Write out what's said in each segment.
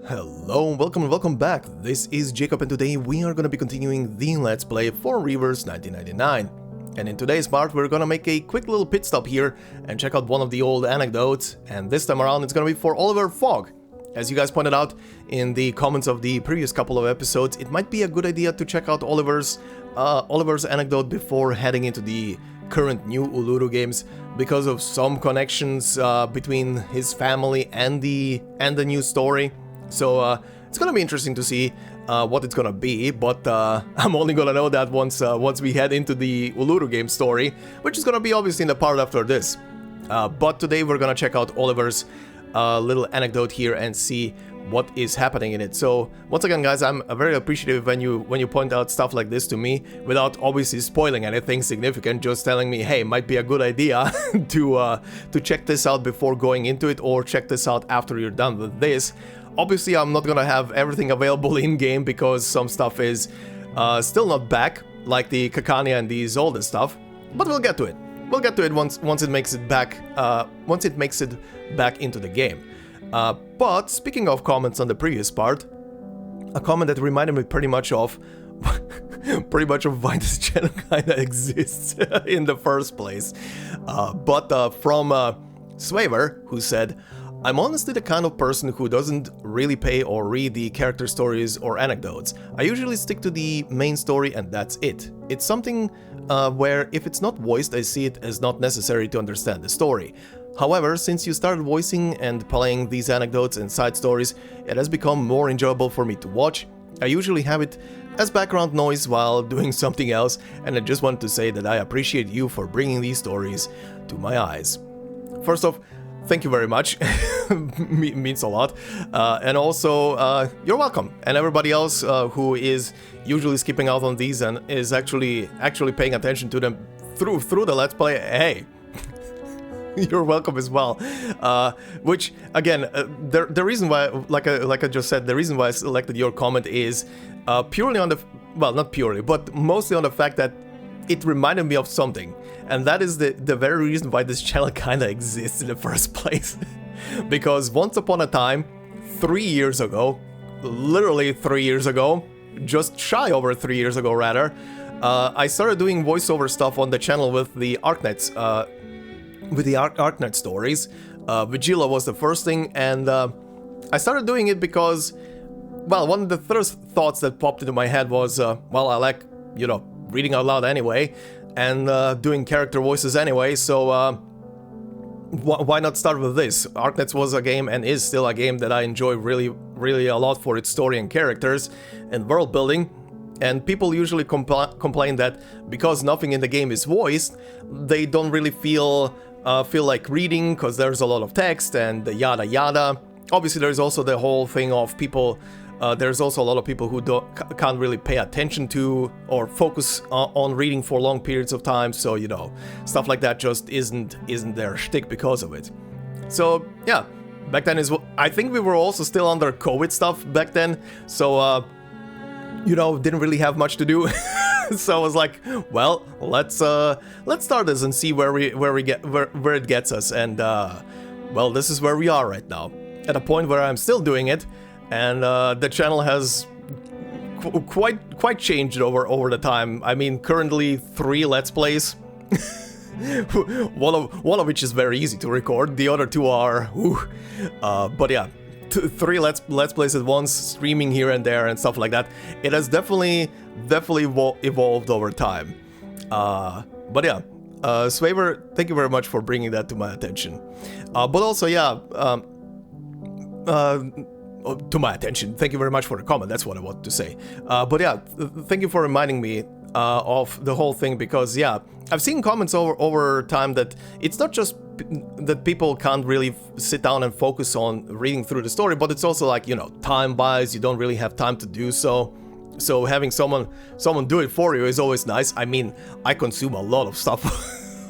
Hello, welcome and welcome back. This is Jacob and today we are going to be continuing the Let's Play for Reverse 1999. And in today's part we're going to make a quick little pit stop here and check out one of the old anecdotes, and this time around it's going to be for Oliver Fogg. As you guys pointed out in the comments of the previous couple of episodes, it might be a good idea to check out Oliver's anecdote before heading into the current new Uluru games, because of some connections between his family and the new story. So it's gonna be interesting to see what it's gonna be, but I'm only gonna know that once we head into the Uluru game story, which is gonna be obviously in the part after this. But today we're gonna check out Oliver's little anecdote here and see what is happening in it. So once again, guys, I'm very appreciative when you point out stuff like this to me without obviously spoiling anything significant, just telling me, hey, might be a good idea to check this out before going into it, or check this out after you're done with this. Obviously, I'm not gonna have everything available in-game because some stuff is still not back, like the Kakania and the Zolda stuff, but we'll get to it. We'll get to it once it makes it back into the game. But speaking of comments on the previous part, a comment that reminded me pretty much of why this channel kinda exists in the first place. But from Swaver, who said, "I'm honestly the kind of person who doesn't really pay or read the character stories or anecdotes. I usually stick to the main story and that's it. It's something where if it's not voiced, I see it as not necessary to understand the story. However, since you started voicing and playing these anecdotes and side stories, it has become more enjoyable for me to watch. I usually have it as background noise while doing something else, and I just wanted to say that I appreciate you for bringing these stories to my eyes." First off, thank you very much. Means a lot. And also, you're welcome. And everybody else who is usually skipping out on these and is actually paying attention to them through the Let's Play, hey, you're welcome as well. Which, again, the reason why, like I just said, the reason why I selected your comment is purely on the, well, not purely, but mostly on the fact that it reminded me of something. And that is the very reason why this channel kinda exists in the first place. Because once upon a time, 3 years ago, literally 3 years ago, just shy over 3 years ago rather, I started doing voiceover stuff on the channel with the Arcanists, with the Arcanist stories. Vigila was the first thing, and I started doing it because, well, one of the first thoughts that popped into my head was, well, I like, you know, reading out loud anyway, and doing character voices anyway, so why not start with this? Arcanists was a game and is still a game that I enjoy really a lot for its story and characters and world building. And people usually complain that because nothing in the game is voiced, they don't really feel like reading because there's a lot of text and yada yada. Obviously, there's also the whole thing of people. There's also a lot of people who can't really pay attention to or focus on reading for long periods of time. So, you know, stuff like that just isn't their shtick because of it. So yeah, back then I think we were also still under COVID stuff back then. So you know, didn't really have much to do. So I was like, well, let's start this and see where it gets us. And well, this is where we are right now, at a point where I'm still doing it. And the channel has quite changed over the time. I mean, currently 3 Let's Plays, one of which is very easy to record. The other 2 are, but yeah, 3 Let's Plays at once, streaming here and there and stuff like that. It has definitely evolved over time. But yeah, Swaver, thank you very much for bringing that to my attention. But also, yeah. To my attention. Thank you very much for the comment, that's what I wanted to say. But yeah, thank you for reminding me of the whole thing, because yeah, I've seen comments over time that it's not just that people can't really sit down and focus on reading through the story, but it's also like, you know, time-wise, you don't really have time to do so. So having someone do it for you is always nice. I mean, I consume a lot of stuff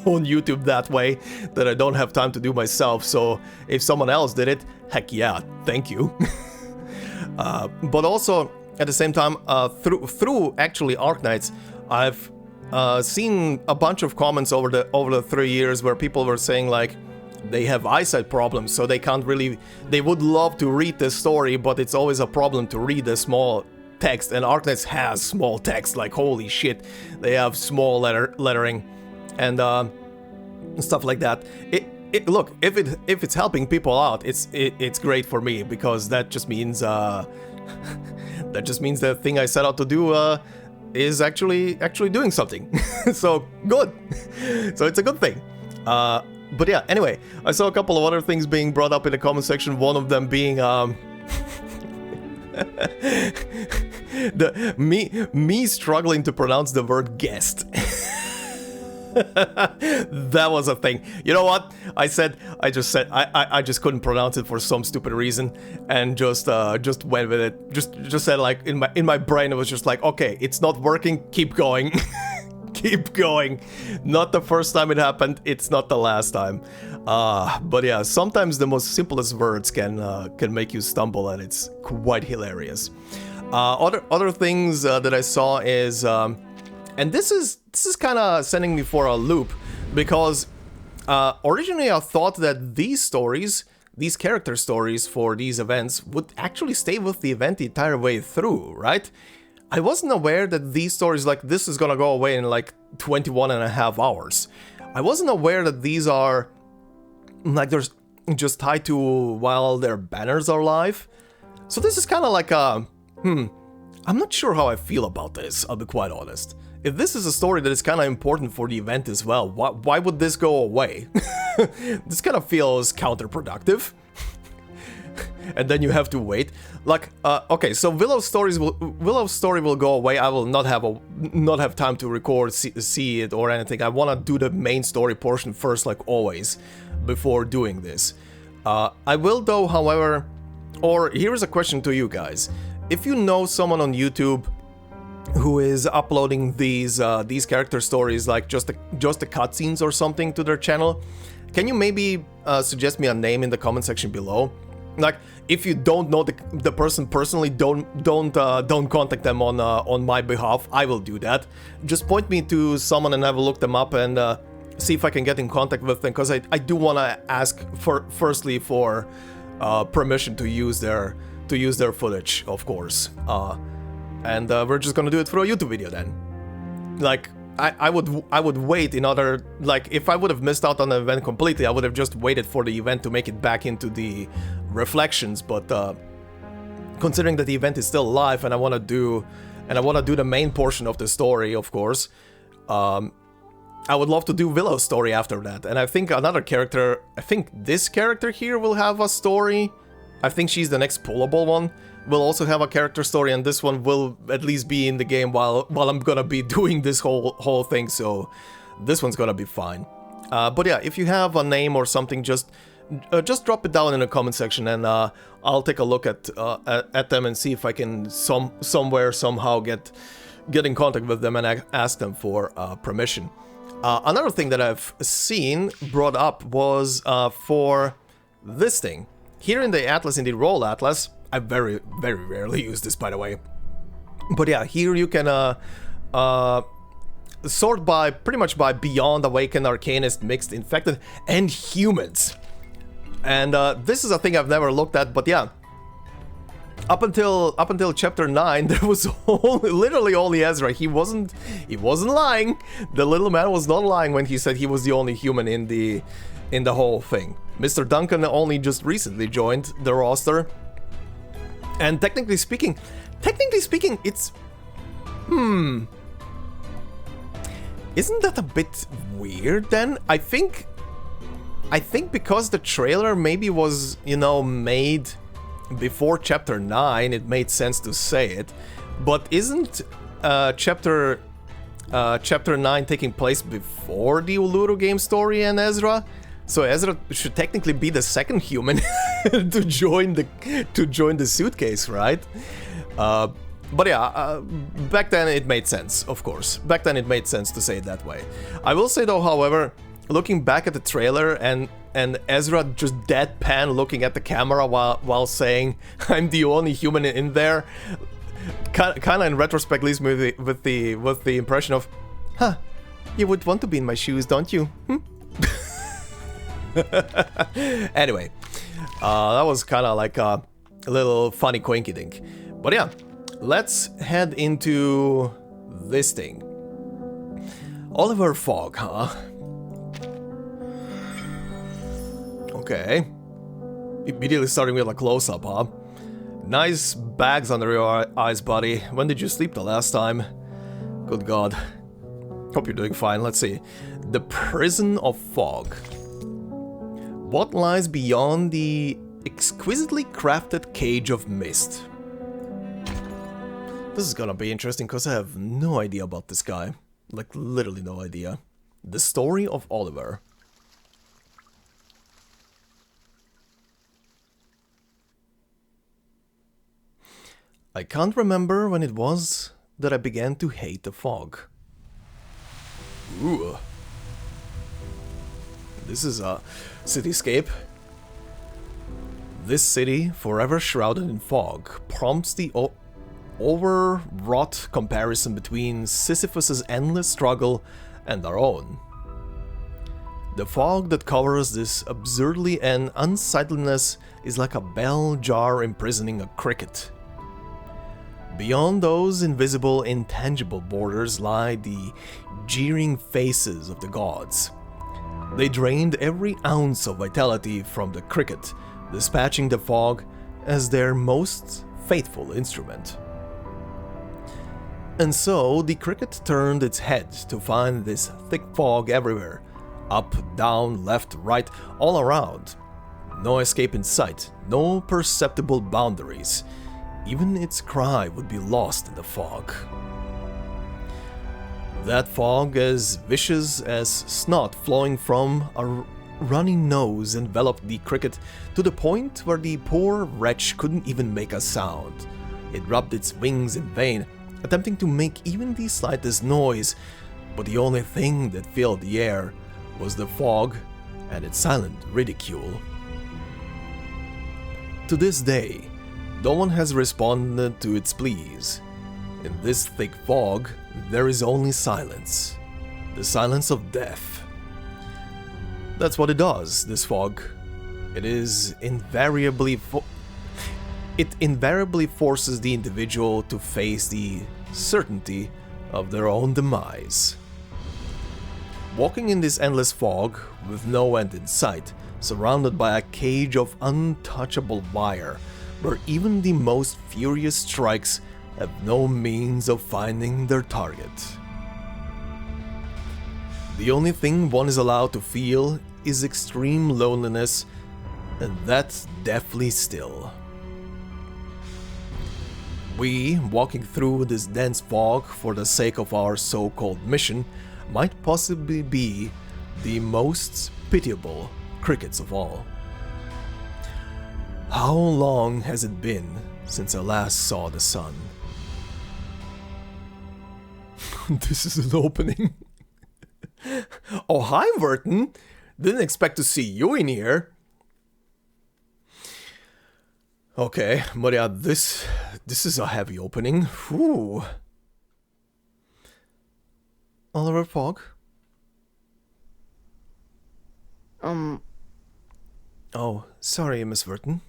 on YouTube that way that I don't have time to do myself, so if someone else did it, heck yeah, thank you. But also at the same time, through actually Arcanists, I've seen a bunch of comments over the 3 years where people were saying like, they have eyesight problems, so they can't really... They would love to read this story, but it's always a problem to read the small text, and Arcanist has small text, like holy shit. They have small lettering and stuff like that. Look, if it's helping people out, it's great for me, because that just means the thing I set out to do is actually doing something. So good. So it's a good thing. But yeah, anyway, I saw a couple of other things being brought up in the comment section. One of them being me struggling to pronounce the word guest. That was a thing. You know what? I just couldn't pronounce it for some stupid reason, and just went with it. Just said, like, in my brain, it was just like, okay, it's not working, keep going. Keep going. Not the first time it happened, it's not the last time. But yeah, sometimes the most simplest words can make you stumble, and it's quite hilarious. Other things that I saw is, and this is kind of sending me for a loop, because originally I thought that these character stories for these events would actually stay with the event the entire way through, right? I wasn't aware that these stories like this is gonna go away in like 21.5 hours. I wasn't aware that these are like they're just tied to while their banners are live. So this is kind of like a I'm not sure how I feel about this, I'll be quite honest. If this is a story that is kind of important for the event as well, why would this go away? This kind of feels counterproductive. And then you have to wait. Like, okay, so Willow's story will go away. I will not have time to record, see it or anything. I want to do the main story portion first, like always, before doing this. I will though, however, or here's a question to you guys: if you know someone on YouTube who is uploading these character stories, like just the cutscenes or something, to their channel, can you maybe suggest me a name in the comment section below? Like, if you don't know the person personally, don't contact them on my behalf. I will do that. Just point me to someone and I will look them up and see if I can get in contact with them, because I do want to ask firstly for permission to use their footage, of course. And we're just gonna do it for a YouTube video then. Like, I would wait in other, like, if I would have missed out on the event completely, I would have just waited for the event to make it back into the reflections, but considering that the event is still live and I want to do the main portion of the story, of course, I would love to do Willow's story after that. And I think another character, I think this character here will have a story. I think she's the next pullable one. Will also have a character story, and this one will at least be in the game while I'm gonna be doing this whole thing, so this one's gonna be fine. But yeah, if you have a name or something, just drop it down in the comment section, and I'll take a look at them and see if I can somewhere somehow get in contact with them and ask them for permission. Another thing that I've seen brought up was for this thing here in the Atlas, in the Roll Atlas. I very, very rarely use this, by the way. But yeah, here you can sort by, pretty much by Beyond, Awakened, Arcanist, Mixed, Infected, and Humans. And this is a thing I've never looked at, but yeah. Up until chapter 9, there was literally only Ezra. He wasn't lying. The little man was not lying when he said he was the only human in the whole thing. Mr. Duncan only just recently joined the roster. And technically speaking, it's... Isn't that a bit weird then? I think because the trailer maybe was, you know, made before chapter 9, it made sense to say it. But isn't chapter 9 taking place before the Uluru game story and Ezra? So Ezra should technically be the second human to join the suitcase, right? But yeah, back then it made sense, of course. Back then it made sense to say it that way. I will say though, however, looking back at the trailer and Ezra just deadpan looking at the camera while saying, "I'm the only human in there," kind of in retrospect leaves me with the impression of, "Huh, you would want to be in my shoes, don't you?" Anyway, that was kind of like a little funny quinky dink. But yeah, let's head into this thing. Oliver Fog, huh? Okay. Immediately starting with a close-up, huh? Nice bags under your eyes, buddy. When did you sleep the last time? Good God. Hope you're doing fine. Let's see. The Prison of Fog. What lies beyond the exquisitely crafted cage of mist? This is gonna be interesting because I have no idea about this guy. Like, literally no idea. The Story of Oliver. I can't remember when it was that I began to hate the fog. Ooh. This is a cityscape. This city, forever shrouded in fog, prompts the overwrought comparison between Sisyphus' endless struggle and our own. The fog that covers this absurdity and unsightliness is like a bell jar imprisoning a cricket. Beyond those invisible, intangible borders lie the jeering faces of the gods. They drained every ounce of vitality from the cricket, dispatching the fog as their most faithful instrument. And so the cricket turned its head to find this thick fog everywhere, up, down, left, right, all around. No escape in sight, no perceptible boundaries. Even its cry would be lost in the fog. That fog, as vicious as snot flowing from a runny nose, enveloped the cricket to the point where the poor wretch couldn't even make a sound. It rubbed its wings in vain, attempting to make even the slightest noise, but the only thing that filled the air was the fog and its silent ridicule. To this day, no one has responded to its pleas. In this thick fog, there is only silence. The silence of death. That's what it does, this fog. It invariably forces the individual to face the certainty of their own demise. Walking in this endless fog, with no end in sight, surrounded by a cage of untouchable wire, where even the most furious strikes have no means of finding their target. The only thing one is allowed to feel is extreme loneliness, and that's deathly still. We, walking through this dense fog for the sake of our so-called mission, might possibly be the most pitiable crickets of all. How long has it been since I last saw the sun? This is an opening. Oh, hi, Vertin. Didn't expect to see you in here. Okay, but yeah, this is a heavy opening. Whew. Oliver Fog? Oh, sorry, Miss Vertin.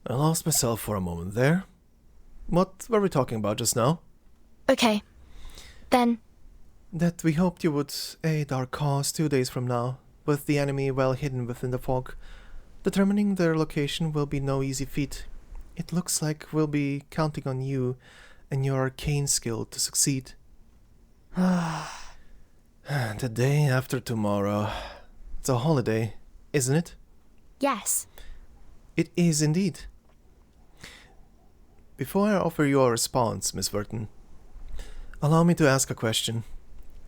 I lost myself for a moment there. What were we talking about just now? Okay. Then... That we hoped you would aid our cause 2 days from now, with the enemy well hidden within the fog. Determining their location will be no easy feat. It looks like we'll be counting on you and your arcane skill to succeed. The day after tomorrow. It's a holiday, isn't it? Yes. It is indeed. Before I offer you a response, Miss Vertin, allow me to ask a question.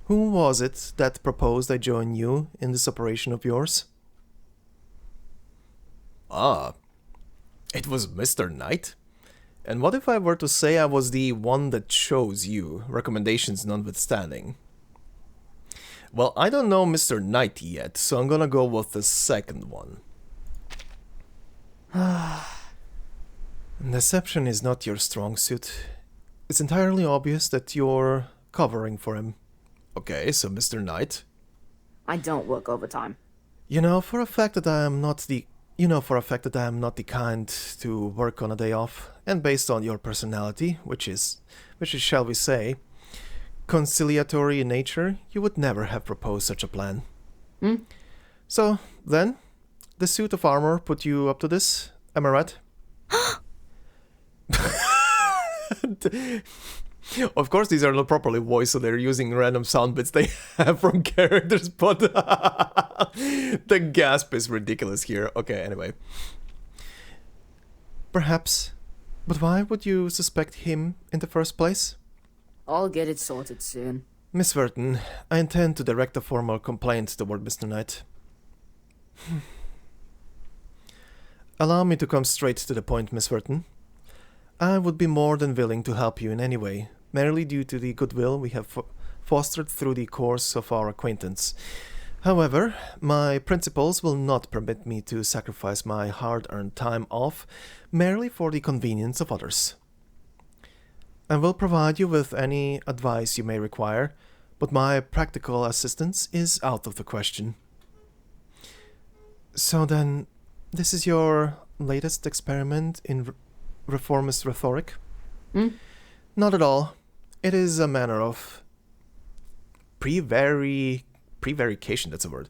Who was it that proposed I join you in this operation of yours? Ah, it was Mr. Knight? And what if I were to say I was the one that chose you, recommendations notwithstanding? Well, I don't know Mr. Knight yet, so I'm gonna go with the second one. Deception is not your strong suit. It's entirely obvious that you're covering for him. Okay, so Mr. Knight. I don't work overtime. You know for a fact that I am not the kind to work on a day off, and based on your personality, which is, shall we say, conciliatory in nature, you would never have proposed such a plan. So, then, the suit of armor put you up to this, am I right? Of course, these are not properly voiced, so they're using random sound bits they have from characters, but the gasp is ridiculous here. Okay, anyway. Perhaps. But why would you suspect him in the first place? I'll get it sorted soon. Miss Vertin, I intend to direct a formal complaint toward Mr. Knight. Allow me to come straight to the point, Miss Vertin. I would be more than willing to help you in any way, merely due to the goodwill we have fostered through the course of our acquaintance. However, my principles will not permit me to sacrifice my hard-earned time off merely for the convenience of others. I will provide you with any advice you may require, but my practical assistance is out of the question. So then, this is your latest experiment in reformist rhetoric? Not at all. It is a manner of prevarication, that's a word.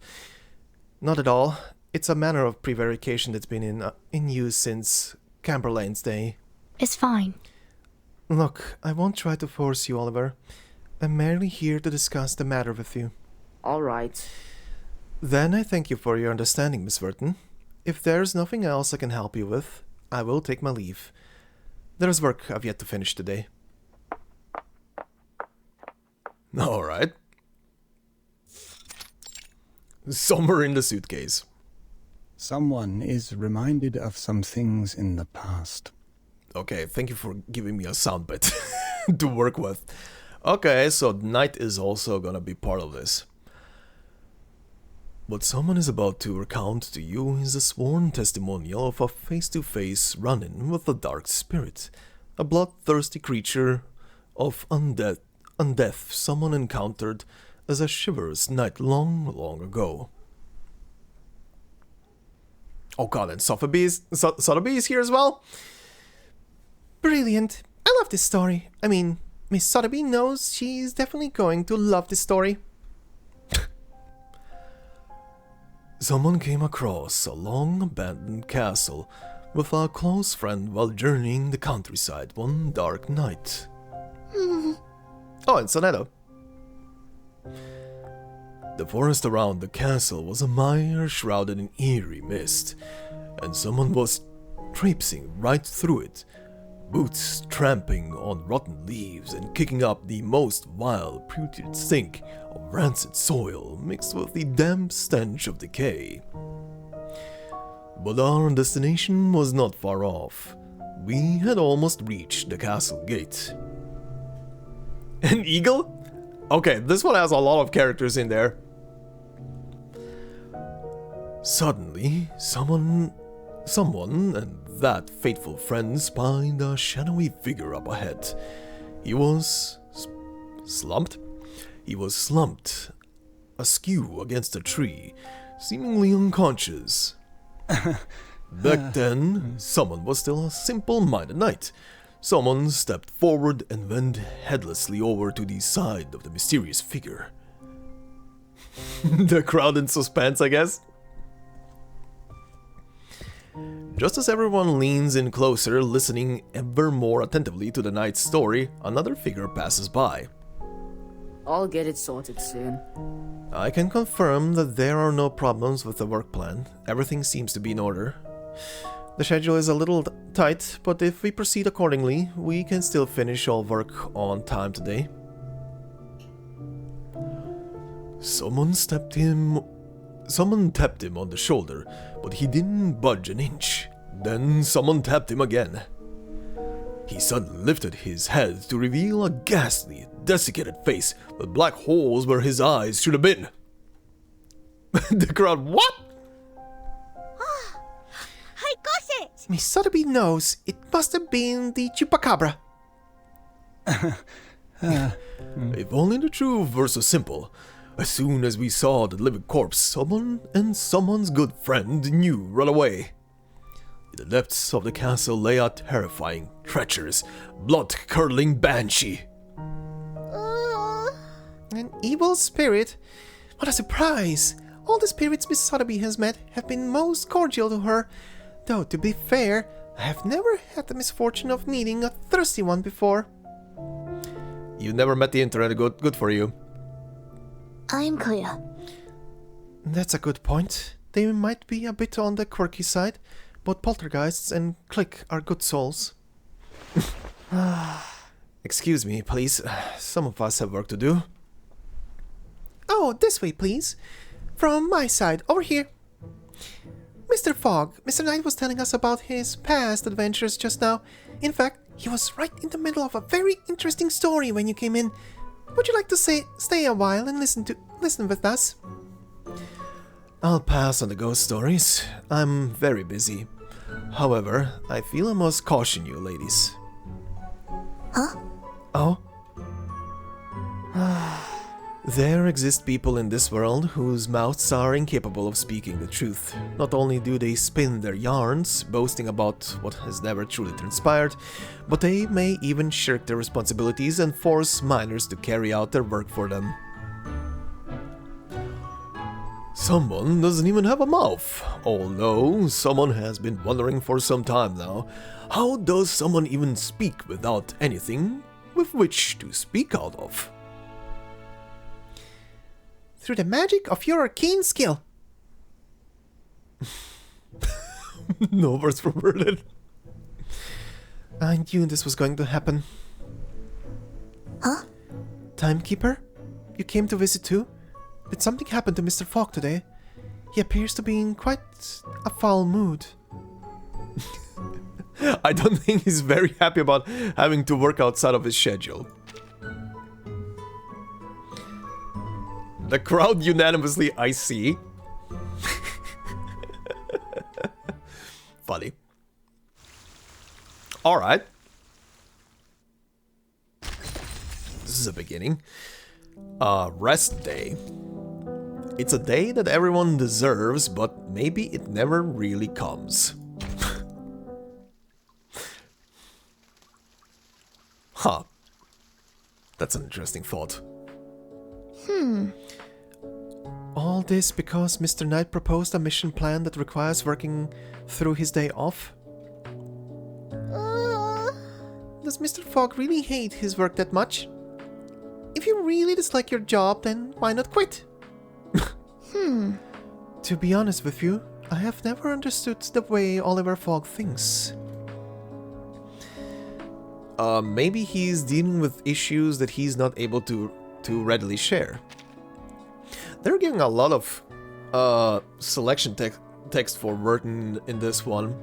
Not at all. It's a manner of prevarication that's been in use since Camberlane's day. It's fine. Look, I won't try to force you, Oliver. I'm merely here to discuss the matter with you. All right. Then I thank you for your understanding, Miss Vertin. If there's nothing else I can help you with, I will take my leave. There's work I've yet to finish today. All right. Somewhere in the suitcase. Someone is reminded of some things in the past. Okay, thank you for giving me a sound bit to work with. Okay, so Knight is also gonna be part of this. What someone is about to recount to you is a sworn testimonial of a face-to-face run-in with a dark spirit, a bloodthirsty creature of undeath someone encountered as a chivalrous knight long, long ago. Oh god, and Sotheby is here as well? Brilliant. I love this story. I mean, Miss Sotheby knows she's definitely going to love this story. Someone came across a long-abandoned castle with a close friend while journeying the countryside one dark night. Oh, and Sonetto. The forest around the castle was a mire shrouded in eerie mist, and someone was traipsing right through it, boots tramping on rotten leaves and kicking up the most vile, putrid stink of rancid soil mixed with the damp stench of decay. But our destination was not far off. We had almost reached the castle gate. An eagle? Okay, this one has a lot of characters in there. Suddenly, someone and that fateful friend spied a shadowy figure up ahead. He was slumped askew against a tree, seemingly unconscious. Back then, someone was still a simple-minded knight. Someone stepped forward and went headlessly over to the side of the mysterious figure. The crowd in suspense, I guess. Just as everyone leans in closer, listening ever more attentively to the knight's story, another figure passes by. I'll get it sorted soon. I can confirm that there are no problems with the work plan. Everything seems to be in order. The schedule is a little tight, but if we proceed accordingly, we can still finish all work on time today. Someone tapped him on the shoulder, but he didn't budge an inch. Then someone tapped him again. He suddenly lifted his head to reveal a ghastly, desiccated face with black holes where his eyes should have been. The crowd, what? I got it! Miss Sotheby knows. It must have been the chupacabra. If only the truth were so simple. As soon as we saw the living corpse, someone and someone's good friend knew right away. In the depths of the castle lay a terrifying, treacherous, blood-curdling banshee. An evil spirit? What a surprise! All the spirits Miss Sotheby has met have been most cordial to her, though to be fair, I have never had the misfortune of meeting a thirsty one before. You never met the internet, good for you. I'm clear. That's a good point. They might be a bit on the quirky side, but poltergeists and Click are good souls. Excuse me, please. Some of us have work to do. Oh, this way, please. From my side, over here. Mr. Fogg, Mr. Knight was telling us about his past adventures just now. In fact, he was right in the middle of a very interesting story when you came in. Would you like to stay a while and listen with us? I'll pass on the ghost stories. I'm very busy. However, I feel I must caution you, ladies. Huh? Oh? There exist people in this world whose mouths are incapable of speaking the truth. Not only do they spin their yarns, boasting about what has never truly transpired, but they may even shirk their responsibilities and force minors to carry out their work for them. Someone doesn't even have a mouth, although someone has been wondering for some time now, how does someone even speak without anything with which to speak out of? Through the magic of your arcane skill. No words were worded. I knew this was going to happen. Huh? Timekeeper? You came to visit too? Did something happen to Mr. Fogg today? He appears to be in quite a foul mood. I don't think he's very happy about having to work outside of his schedule. The crowd unanimously, I see. Funny. Alright. This is a beginning. Rest day. It's a day that everyone deserves, but maybe it never really comes. Huh. That's an interesting thought. All this because Mr. Knight proposed a mission plan that requires working through his day off? Does Mr. Fogg really hate his work that much? If you really dislike your job, then why not quit? To be honest with you, I have never understood the way Oliver Fogg thinks. Maybe he's dealing with issues that he's not able to readily share. They're giving a lot of selection text for Vertin in this one.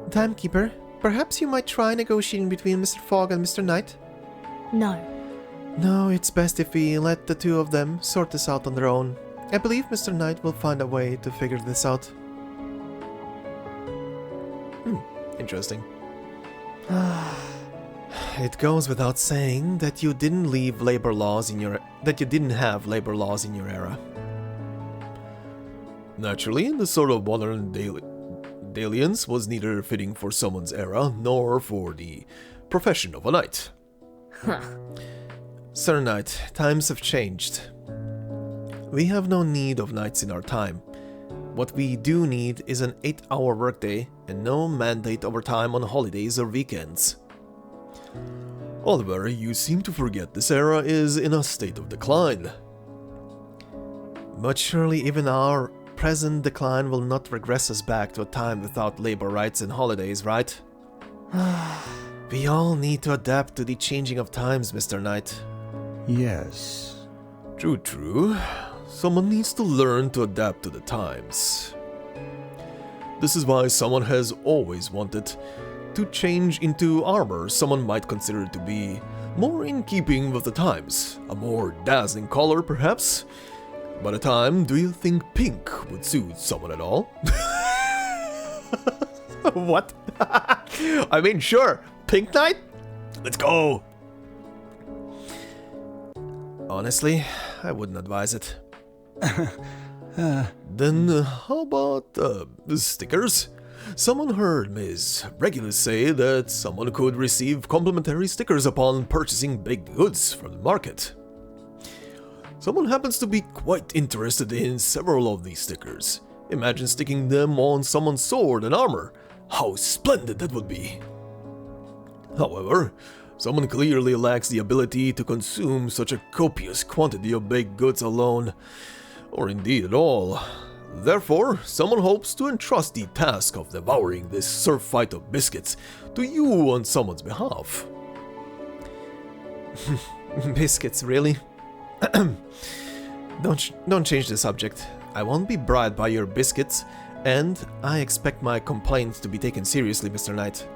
Timekeeper, perhaps you might try negotiating between Mr. Fogg and Mr. Knight? No. No, it's best if we let the two of them sort this out on their own. I believe Mr. Knight will find a way to figure this out. Interesting. It goes without saying that you didn't have labor laws in your era. Naturally, the sort of modern dalliance was neither fitting for someone's era nor for the profession of a knight. Sir Knight, times have changed. We have no need of knights in our time. What we do need is an 8-hour workday and no mandate overtime on holidays or weekends. Oliver, you seem to forget this era is in a state of decline. But surely even our present decline will not regress us back to a time without labor rights and holidays, right? We all need to adapt to the changing of times, Mr. Knight. Yes. True. Someone needs to learn to adapt to the times. This is why someone has always wanted to change into armor someone might consider to be more in keeping with the times, a more dazzling color perhaps. By the time, do you think pink would suit someone at all? What? I mean, sure, Pink Knight? Let's go! Honestly, I wouldn't advise it. Then how about stickers? Someone heard Ms. Regulus say that someone could receive complimentary stickers upon purchasing baked goods from the market. Someone happens to be quite interested in several of these stickers. Imagine sticking them on someone's sword and armor. How splendid that would be! However, someone clearly lacks the ability to consume such a copious quantity of baked goods alone, or indeed at all. Therefore, someone hopes to entrust the task of devouring this surfeit of biscuits to you on someone's behalf. Biscuits, really? Don't change the subject. I won't be bribed by your biscuits, and I expect my complaints to be taken seriously, Mr. Knight.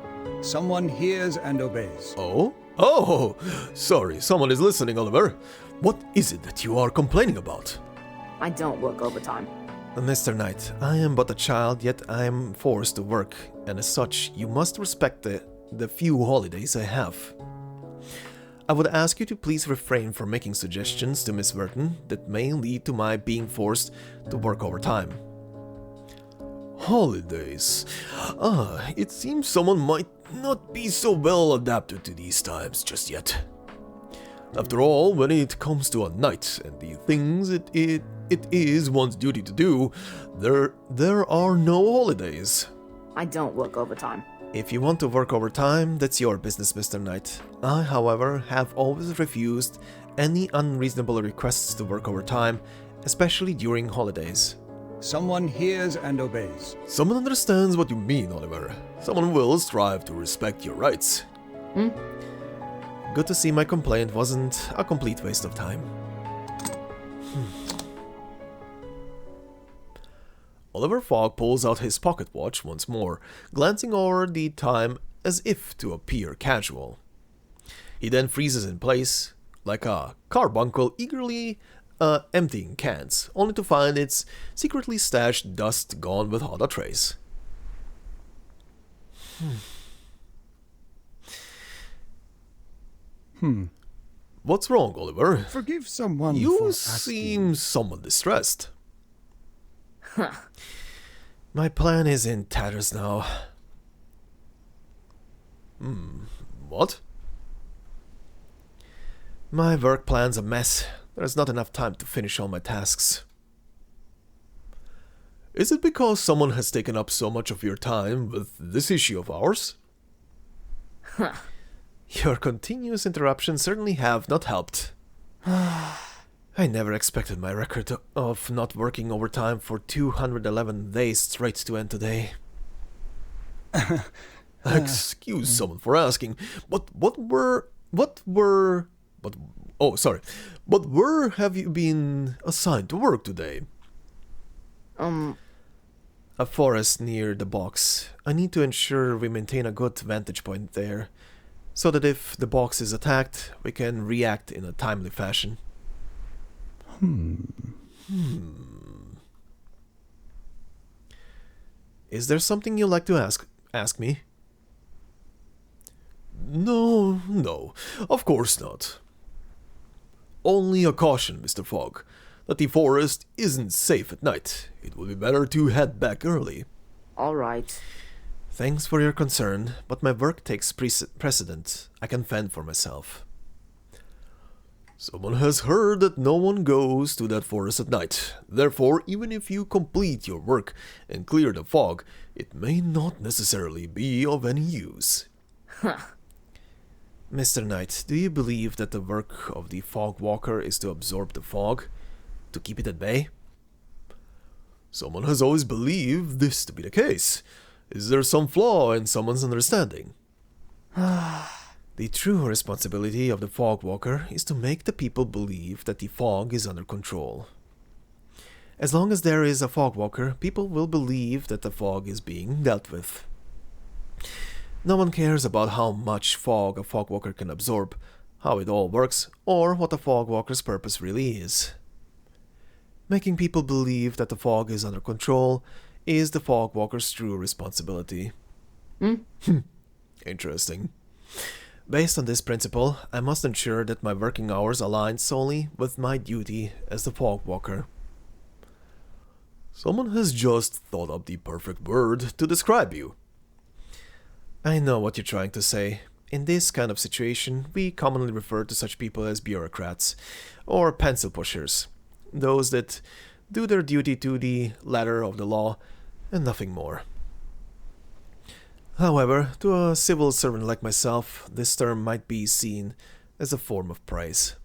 Someone hears and obeys. Oh? Oh! Sorry, someone is listening, Oliver. What is it that you are complaining about? I don't work overtime. Mr. Knight, I am but a child, yet I am forced to work, and as such, you must respect the few holidays I have. I would ask you to please refrain from making suggestions to Miss Vertin that may lead to my being forced to work overtime. Holidays? It seems someone might not be so well adapted to these times just yet. After all, when it comes to a knight and the things it is one's duty to do, there are no holidays. I don't work overtime. If you want to work overtime, that's your business, Mr. Knight. I, however, have always refused any unreasonable requests to work overtime, especially during holidays. Someone hears and obeys. Someone understands what you mean, Oliver. Someone will strive to respect your rights. Good to see my complaint wasn't a complete waste of time. Oliver Fogg pulls out his pocket watch once more, glancing over the time as if to appear casual. He then freezes in place, like a carbuncle eagerly emptying cans, only to find its secretly stashed dust gone without a trace. What's wrong, Oliver? Forgive someone You for seem somewhat distressed. My plan is in tatters now. What? My work plan's a mess. There's not enough time to finish all my tasks. Is it because someone has taken up so much of your time with this issue of ours? Your continuous interruptions certainly have not helped. I never expected my record of not working overtime for 211 days straight to end today. Excuse someone for asking, but where have you been assigned to work today? A forest near the box. I need to ensure we maintain a good vantage point there, so that if the box is attacked, we can react in a timely fashion. Is there something you'd like to ask me? No, of course not. Only a caution, Mr. Fogg, that the forest isn't safe at night. It would be better to head back early. All right. Thanks for your concern, but my work takes precedent. I can fend for myself. Someone has heard that no one goes to that forest at night. Therefore, even if you complete your work and clear the fog, it may not necessarily be of any use. Mr. Knight, do you believe that the work of the fog walker is to absorb the fog? To keep it at bay? Someone has always believed this to be the case. Is there some flaw in someone's understanding? The true responsibility of the fog walker is to make the people believe that the fog is under control. As long as there is a fog walker, people will believe that the fog is being dealt with. No one cares about how much fog a fog walker can absorb, how it all works, or what a fog walker's purpose really is. Making people believe that the fog is under control is the fog walker's true responsibility. Interesting. Based on this principle, I must ensure that my working hours align solely with my duty as the fog walker. Someone has just thought up the perfect word to describe you. I know what you're trying to say. In this kind of situation, we commonly refer to such people as bureaucrats, or pencil pushers, those that do their duty to the letter of the law and nothing more. However, to a civil servant like myself, this term might be seen as a form of praise.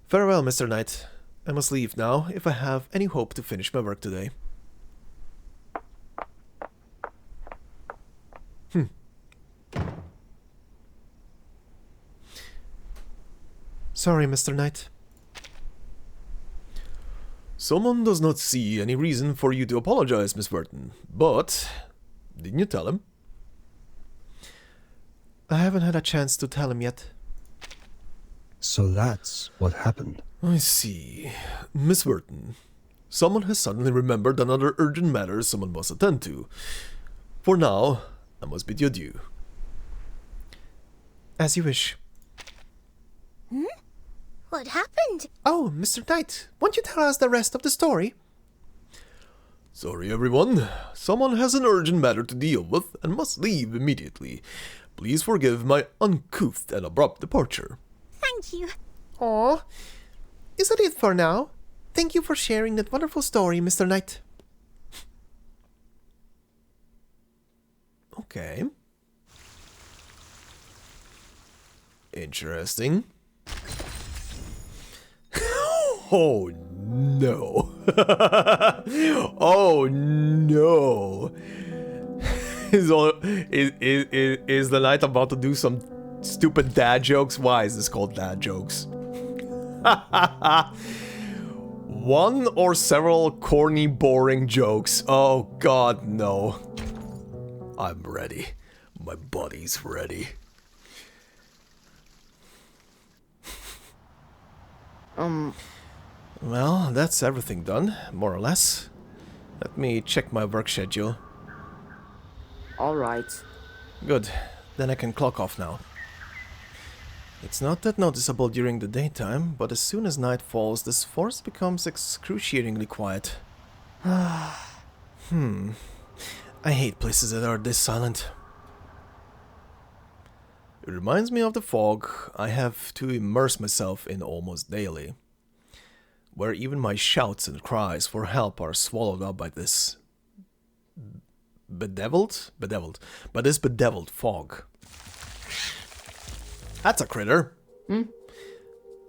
Farewell, Mr. Knight. I must leave now if I have any hope to finish my work today. Sorry, Mr. Knight. Someone does not see any reason for you to apologize, Miss Vertin, but didn't you tell him? I haven't had a chance to tell him yet. So that's what happened. I see. Miss Vertin, someone has suddenly remembered another urgent matter someone must attend to. For now, I must bid you adieu. As you wish. What happened? Oh, Mr. Knight, won't you tell us the rest of the story? Sorry, everyone. Someone has an urgent matter to deal with and must leave immediately. Please forgive my uncouth and abrupt departure. Thank you. Aw. Is that it for now? Thank you for sharing that wonderful story, Mr. Knight. Okay. Interesting. Oh no. Oh no. Is the knight about to do some stupid dad jokes? Why is this called dad jokes? One or several corny, boring jokes. Oh god, no. I'm ready. My body's ready. Well, that's everything done, more or less. Let me check my work schedule. Alright. Good, then I can clock off now. It's not that noticeable during the daytime, but as soon as night falls, this forest becomes excruciatingly quiet. I hate places that are this silent. It reminds me of the fog I have to immerse myself in almost daily, where even my shouts and cries for help are swallowed up by this bedeviled fog. That's a critter.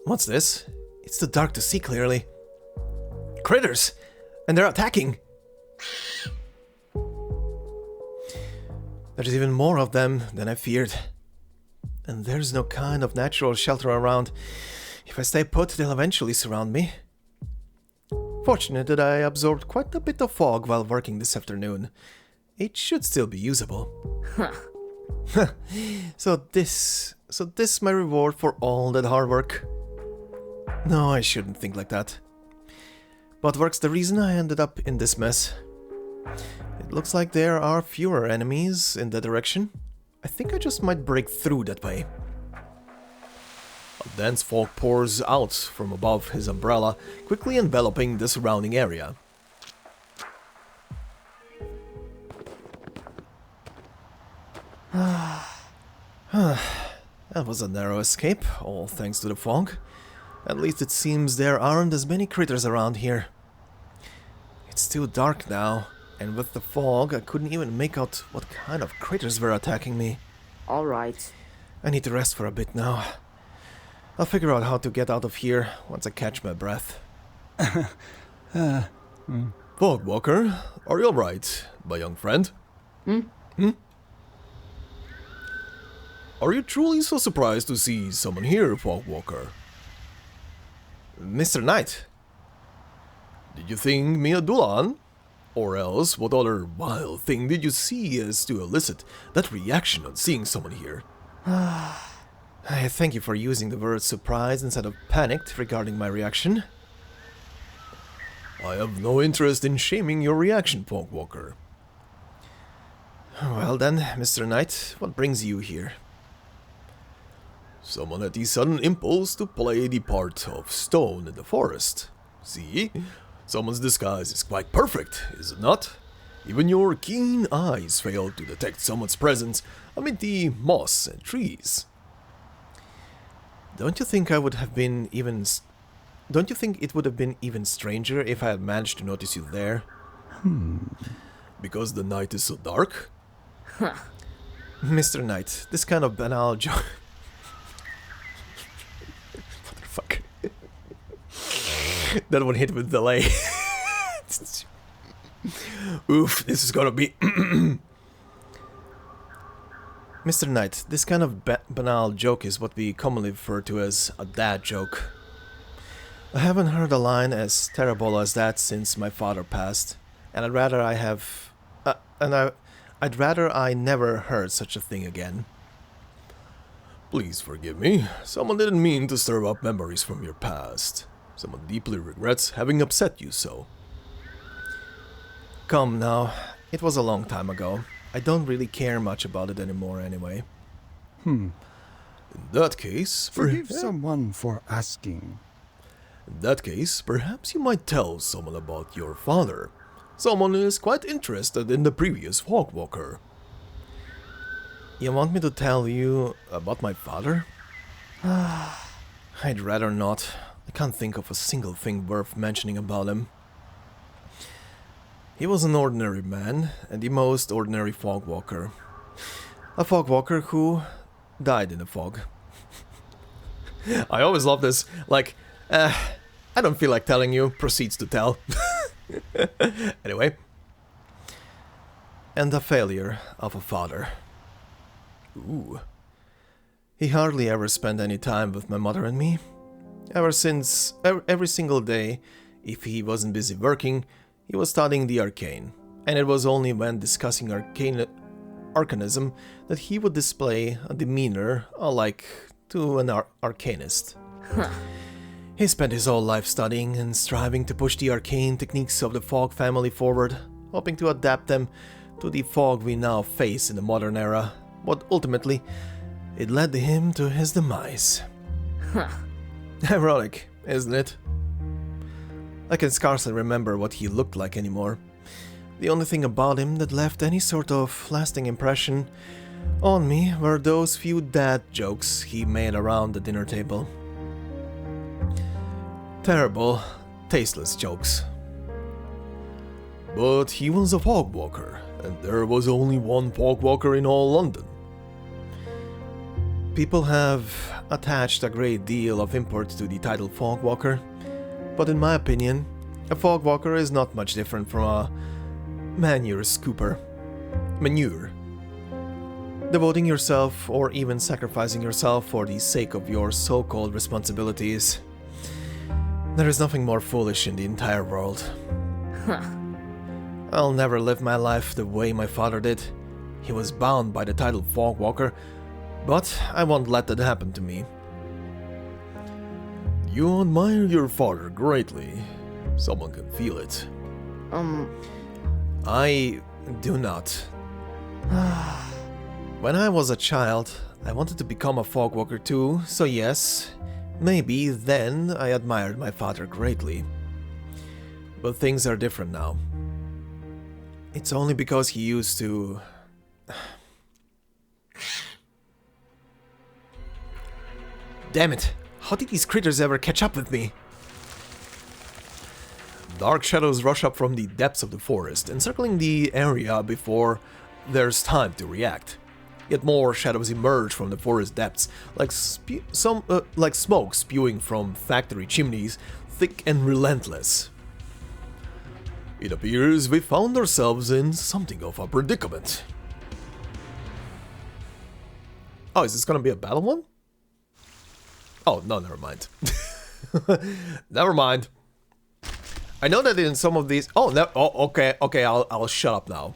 What's this? It's too dark to see clearly. Critters! And they're attacking! There's even more of them than I feared. And there's no kind of natural shelter around. If I stay put, they'll eventually surround me. Fortunate that I absorbed quite a bit of fog while working this afternoon. It should still be usable. So this my reward for all that hard work? No, I shouldn't think like that. But work's the reason I ended up in this mess. It looks like there are fewer enemies in that direction. I think I just might break through that way. A dense fog pours out from above his umbrella, quickly enveloping the surrounding area. That was a narrow escape, all thanks to the fog. At least it seems there aren't as many critters around here. It's too dark now, and with the fog I couldn't even make out what kind of critters were attacking me. Alright. I need to rest for a bit now. I'll figure out how to get out of here once I catch my breath. Fogwalker, are you alright, my young friend? Are you truly so surprised to see someone here, Fogwalker? Mr. Knight, did you think me a Dulan? Or else, what other wild thing did you see as to elicit that reaction on seeing someone here? I thank you for using the word surprised instead of panicked regarding my reaction. I have no interest in shaming your reaction, Fogwalker. Well then, Mr. Knight, what brings you here? Someone had the sudden impulse to play the part of stone in the forest. See? Someone's disguise is quite perfect, is it not? Even your keen eyes fail to detect someone's presence amid the moss and trees. Don't you think it would have been even stranger if I had managed to notice you there? Because the night is so dark? Huh. Mr. Knight, this kind of banal joke... Motherfucker. That one hit with delay. Oof, this is gonna be... Mr. Knight, this kind of banal joke is what we commonly refer to as a dad joke. I haven't heard a line as terrible as that since my father passed, and I'd rather I never heard such a thing again. Please forgive me. Someone didn't mean to stir up memories from your past. Someone deeply regrets having upset you so. Come now, it was a long time ago. I don't really care much about it anymore anyway. Hmm. In that case, Forgive someone for asking. In that case, perhaps you might tell someone about your father. Someone is quite interested in the previous Fogwalker. You want me to tell you about my father? I'd rather not. I can't think of a single thing worth mentioning about him. He was an ordinary man, and the most ordinary Fogwalker. A Fogwalker who died in the fog. I always love this, like, I don't feel like telling you, proceeds to tell. Anyway. And the failure of a father. Ooh. He hardly ever spent any time with my mother and me. Ever since, every single day, if he wasn't busy working, he was studying the arcane, and it was only when discussing arcanism that he would display a demeanor alike to an arcanist. He spent his whole life studying and striving to push the arcane techniques of the fog family forward, hoping to adapt them to the fog we now face in the modern era, but ultimately, it led him to his demise. Ironic, isn't it? I can scarcely remember what he looked like anymore. The only thing about him that left any sort of lasting impression on me were those few dad jokes he made around the dinner table. Terrible, tasteless jokes. But he was a Fogwalker, and there was only one Fogwalker in all London. People have attached a great deal of import to the title Fogwalker, but in my opinion, a Fogwalker is not much different from a manure scooper. Manure. Devoting yourself or even sacrificing yourself for the sake of your so-called responsibilities. There is nothing more foolish in the entire world. I'll never live my life the way my father did. He was bound by the title Fogwalker, but I won't let that happen to me. You admire your father greatly. Someone can feel it. I do not. When I was a child, I wanted to become a Fogwalker too, so yes, maybe then I admired my father greatly. But things are different now. It's only because he used to... Damn it! How did these critters ever catch up with me? Dark shadows rush up from the depths of the forest, encircling the area before there's time to react. Yet more shadows emerge from the forest depths, like smoke spewing from factory chimneys, thick and relentless. It appears we found ourselves in something of a predicament. Oh, is this gonna be a battle one? Oh, no, never mind. Never mind. I know that in some of these... Oh, no, oh, okay, I'll shut up now.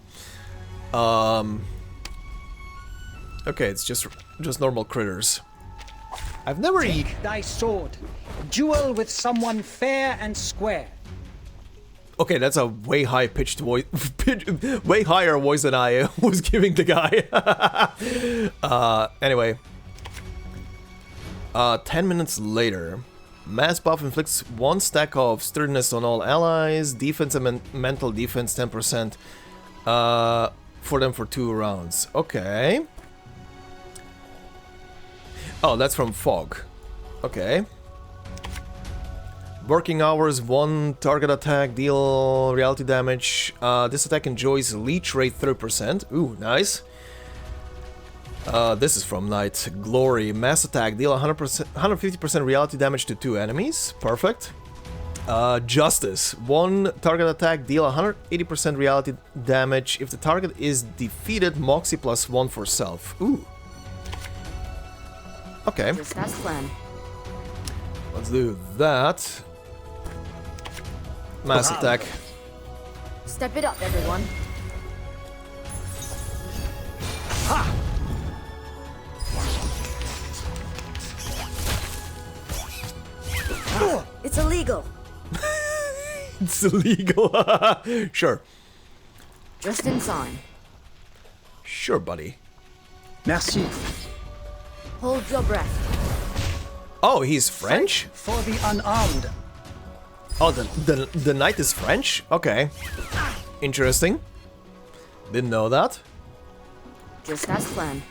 Okay, it's just normal critters. I've never... Take thy sword. Duel with someone fair and square. Okay, that's a way high-pitched voice... way higher voice than I was giving the guy. Anyway... 10 minutes later. Mass buff inflicts 1 stack of sturdiness on all allies. Defense and mental defense 10%. For them for 2 rounds. Okay. Oh, that's from Fog. Okay. Working hours, 1 target attack, deal reality damage. This attack enjoys leech rate 30%. Ooh, nice. This is from Night. Glory, mass attack, deal 100%, 150% reality damage to 2 enemies. Perfect. Justice, 1 target attack, deal 180% reality damage. If the target is defeated, Moxie +1 for self. Ooh. Okay. Just as planned. Let's do that. Mass attack. Step it up, everyone. It's illegal. It's illegal. Sure. Just in time. Sure, buddy. Merci. Hold your breath. Oh, he's French? For the unarmed. Oh, the knight is French? Okay. Interesting. Didn't know that. Just as planned.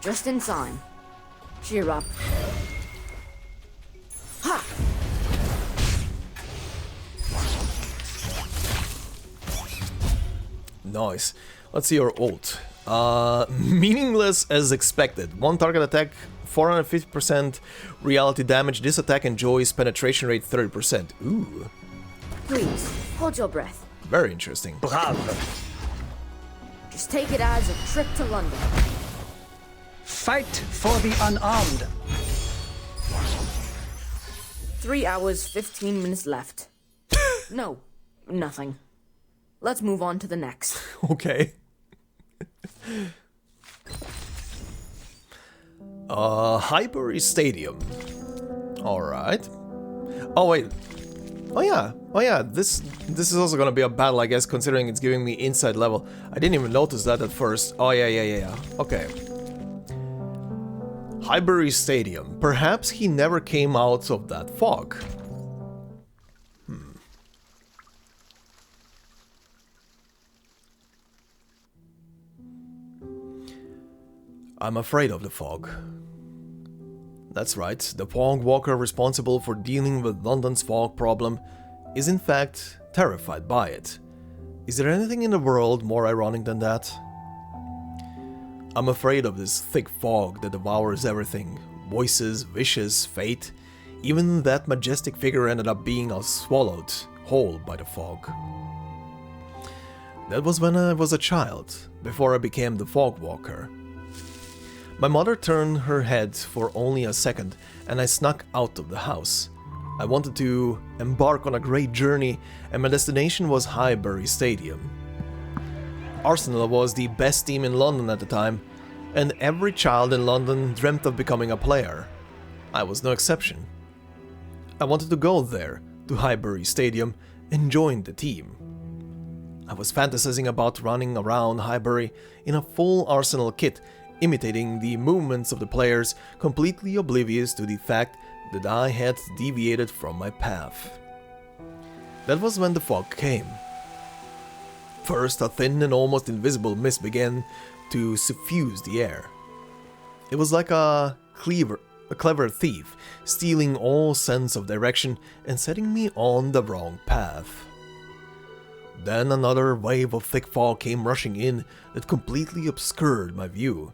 Just in time. Cheer up. Ha! Nice. Let's see your ult. Meaningless as expected. 1 target attack, 450% reality damage. This attack enjoys penetration rate 30%. Ooh. Please, hold your breath. Very interesting. Brave. Just take it as a trip to London. Fight for the unarmed. 3 hours, 15 minutes left. No, nothing. Let's move on to the next. Okay. Highbury Stadium. Alright. Oh wait. Oh yeah, this is also gonna be a battle, I guess, considering it's giving me inside level. I didn't even notice that at first. Oh yeah. Okay. Highbury Stadium. Perhaps he never came out of that fog. I'm afraid of the fog. That's right, the fog walker responsible for dealing with London's fog problem is in fact terrified by it. Is there anything in the world more ironic than that? I'm afraid of this thick fog that devours everything. Voices, wishes, fate. Even that majestic figure ended up being swallowed whole by the fog. That was when I was a child, before I became the fog walker. My mother turned her head for only a second, and I snuck out of the house. I wanted to embark on a great journey, and my destination was Highbury Stadium. Arsenal was the best team in London at the time, and every child in London dreamt of becoming a player. I was no exception. I wanted to go there, to Highbury Stadium, and join the team. I was fantasizing about running around Highbury in a full Arsenal kit, imitating the movements of the players, completely oblivious to the fact that I had deviated from my path. That was when the fog came. First, a thin and almost invisible mist began to suffuse the air. It was like a clever thief, stealing all sense of direction and setting me on the wrong path. Then another wave of thick fog came rushing in that completely obscured my view.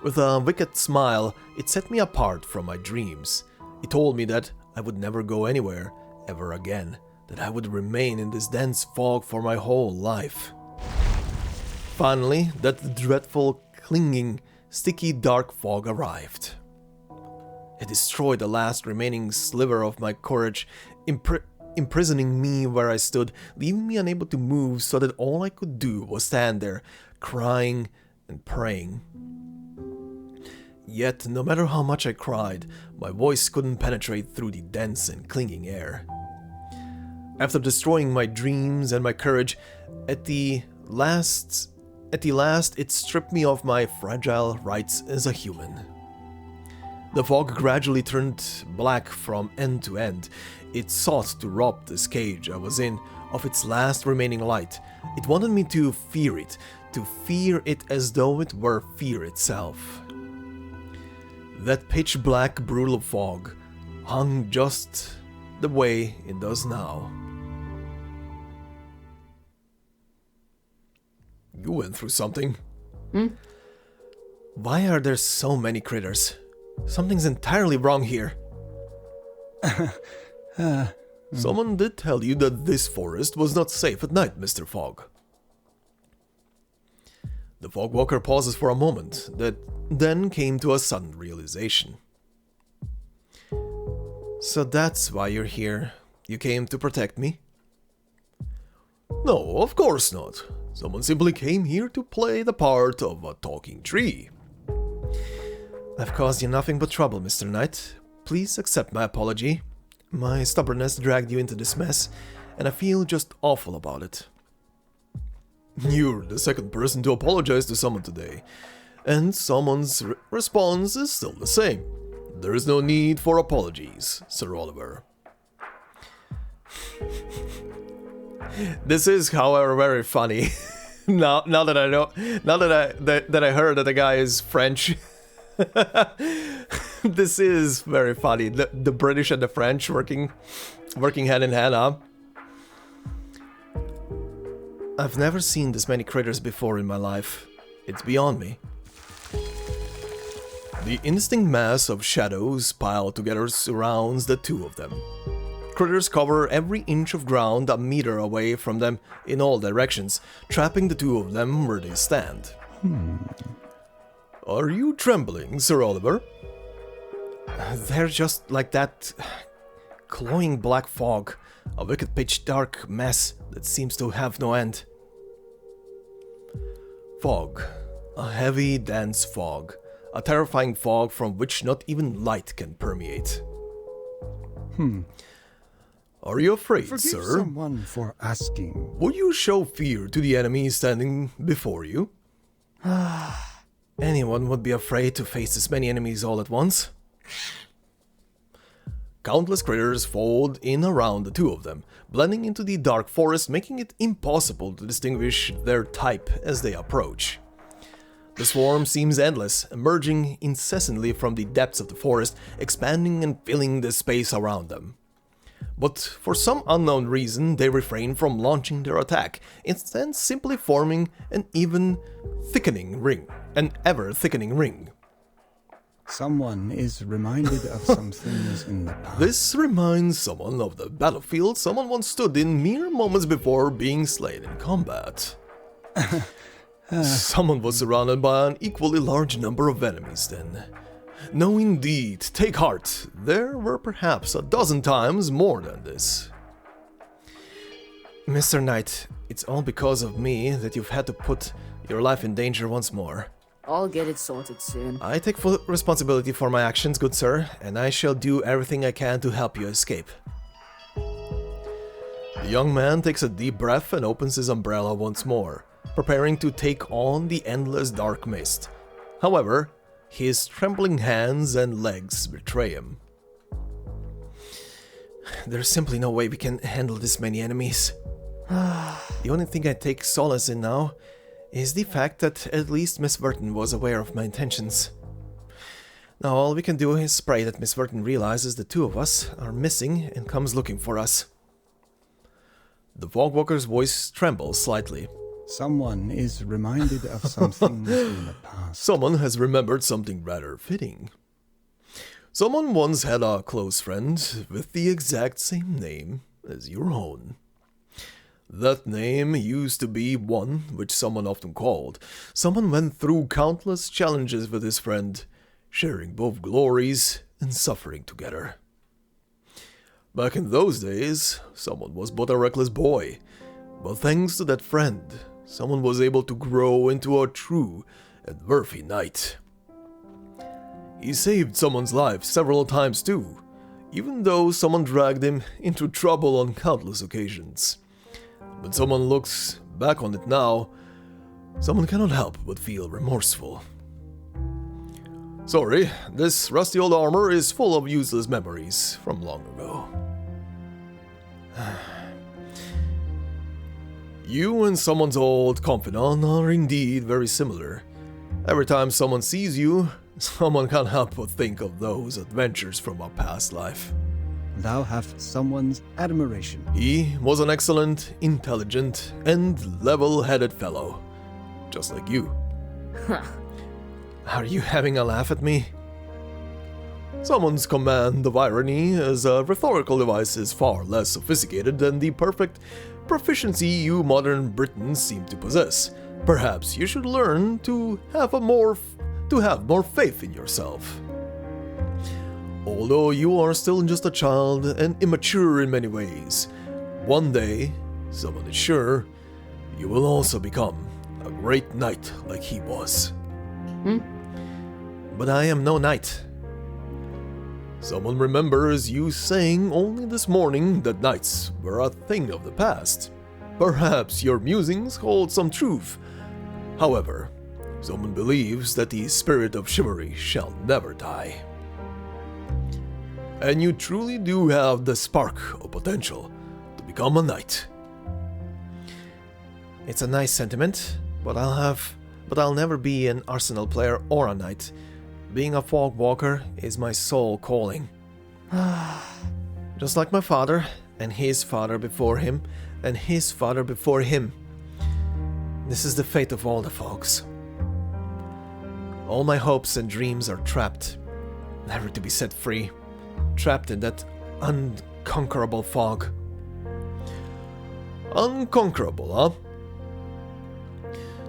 With a wicked smile, it set me apart from my dreams. It told me that I would never go anywhere, ever again, that I would remain in this dense fog for my whole life. Finally, that dreadful, clinging, sticky, dark fog arrived. It destroyed the last remaining sliver of my courage, imprisoning me where I stood, leaving me unable to move so that all I could do was stand there, crying and praying. Yet, no matter how much I cried, my voice couldn't penetrate through the dense and clinging air. After destroying my dreams and my courage, at the last, it stripped me of my fragile rights as a human. The fog gradually turned black from end to end. It sought to rob this cage I was in of its last remaining light. It wanted me to fear it as though it were fear itself. That pitch black, brutal fog hung just the way it does now. You went through something. Why are there so many critters? Something's entirely wrong here. Someone did tell you that this forest was not safe at night, Mr. Fog. The fog walker pauses for a moment, that then came to a sudden realization. So that's why you're here. You came to protect me? No, of course not. Someone simply came here to play the part of a talking tree. I've caused you nothing but trouble, Mr. Knight. Please accept my apology. My stubbornness dragged you into this mess, and I feel just awful about it. You're the second person to apologize to someone today, and someone's response is still the same. There is no need for apologies, Sir Oliver. This is, however, very funny. now that I know, now that I heard that the guy is French. This is very funny. The British and the French working hand in hand, huh? I've never seen this many critters before in my life. It's beyond me. The indistinct mass of shadows piled together surrounds the two of them. Critters cover every inch of ground a meter away from them in all directions, trapping the two of them where they stand. Are you trembling, Sir Oliver? They're just like that cloying black fog, a wicked pitch-dark mess that seems to have no end. Fog. A heavy, dense fog. A terrifying fog from which not even light can permeate. Are you afraid, Forgive sir? someone for asking. Would you show fear to the enemy standing before you? Anyone would be afraid to face this many enemies all at once. Countless critters fold in around the two of them, blending into the dark forest, making it impossible to distinguish their type as they approach. The swarm seems endless, emerging incessantly from the depths of the forest, expanding and filling the space around them. But for some unknown reason, they refrain from launching their attack, instead simply forming an ever thickening ring. Someone is reminded of some things in the past. This reminds someone of the battlefield someone once stood in mere moments before being slain in combat. Someone was surrounded by an equally large number of enemies then. No, indeed, take heart. There were perhaps a dozen times more than this. Mr. Knight, it's all because of me that you've had to put your life in danger once more. I'll get it sorted soon. I take full responsibility for my actions, good sir, and I shall do everything I can to help you escape. The young man takes a deep breath and opens his umbrella once more, preparing to take on the endless dark mist. However, his trembling hands and legs betray him. There's simply no way we can handle this many enemies. The only thing I take solace in now is the fact that at least Miss Vertin was aware of my intentions. Now all we can do is pray that Miss Vertin realizes the two of us are missing and comes looking for us. The Fogwalker's voice trembles slightly. Someone is reminded of some things in the past. Someone has remembered something rather fitting. Someone once had a close friend with the exact same name as your own. That name used to be one which someone often called. Someone went through countless challenges with his friend, sharing both glories and suffering together. Back in those days, someone was but a reckless boy, but thanks to that friend, someone was able to grow into a true and worthy knight. He saved someone's life several times too, even though someone dragged him into trouble on countless occasions. When someone looks back on it now, someone cannot help but feel remorseful. Sorry, this rusty old armor is full of useless memories from long ago. You and someone's old confidant are indeed very similar. Every time someone sees you, someone can't help but think of those adventures from a past life. Thou hast someone's admiration. He was an excellent, intelligent, and level-headed fellow, just like you. Are you having a laugh at me? Someone's command of irony as a rhetorical device is far less sophisticated than the perfect proficiency you modern Britons seem to possess. Perhaps you should learn to have more faith in yourself. Although you are still just a child and immature in many ways, one day, someone is sure, you will also become a great knight like he was. But I am no knight. Someone remembers you saying only this morning that knights were a thing of the past. Perhaps your musings hold some truth. However, someone believes that the spirit of chivalry shall never die. And you truly do have the spark of potential to become a knight. It's a nice sentiment, but I'll never be an arsenal player or a knight. Being a fog walker is my sole calling. Just like my father, and his father before him, and his father before him. This is the fate of all the folks. All my hopes and dreams are trapped, never to be set free, trapped in that unconquerable fog. Unconquerable, huh?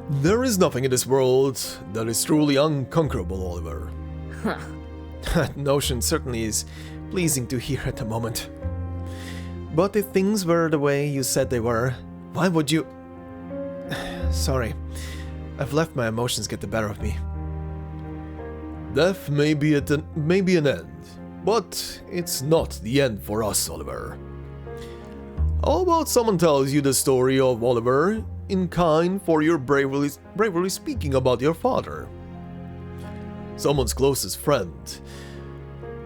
There is nothing in this world that is truly unconquerable, Oliver. That notion certainly is pleasing to hear at the moment. But if things were the way you said they were, why would you... Sorry, I've let my emotions get the better of me. Death may be an end, but it's not the end for us, Oliver. How about someone tells you the story of Oliver in kind for your bravely speaking about your father? Someone's closest friend.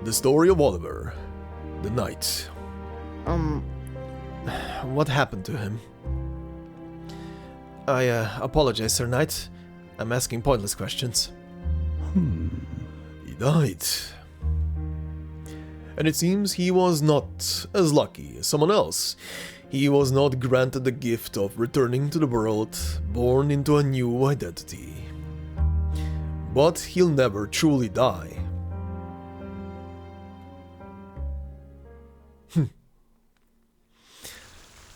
The story of Oliver, the knight. What happened to him? I apologize, Sir Knight. I'm asking pointless questions. He died. And it seems he was not as lucky as someone else. He was not granted the gift of returning to the world, born into a new identity. But he'll never truly die.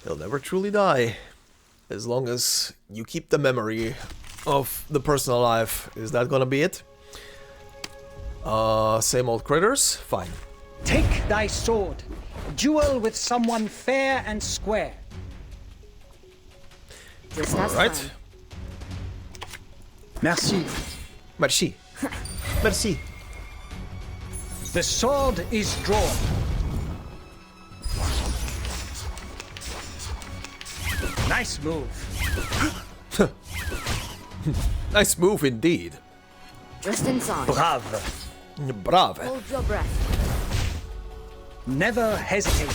He'll never truly die. As long as you keep the memory of the person alive. Is that gonna be it? Same old critters? Fine. Take thy sword. Duel with someone fair and square. Alright. Merci. Merci. Merci. The sword is drawn. Nice move. Nice move indeed. Just inside. Brave. Brave. Hold your breath. Never hesitate.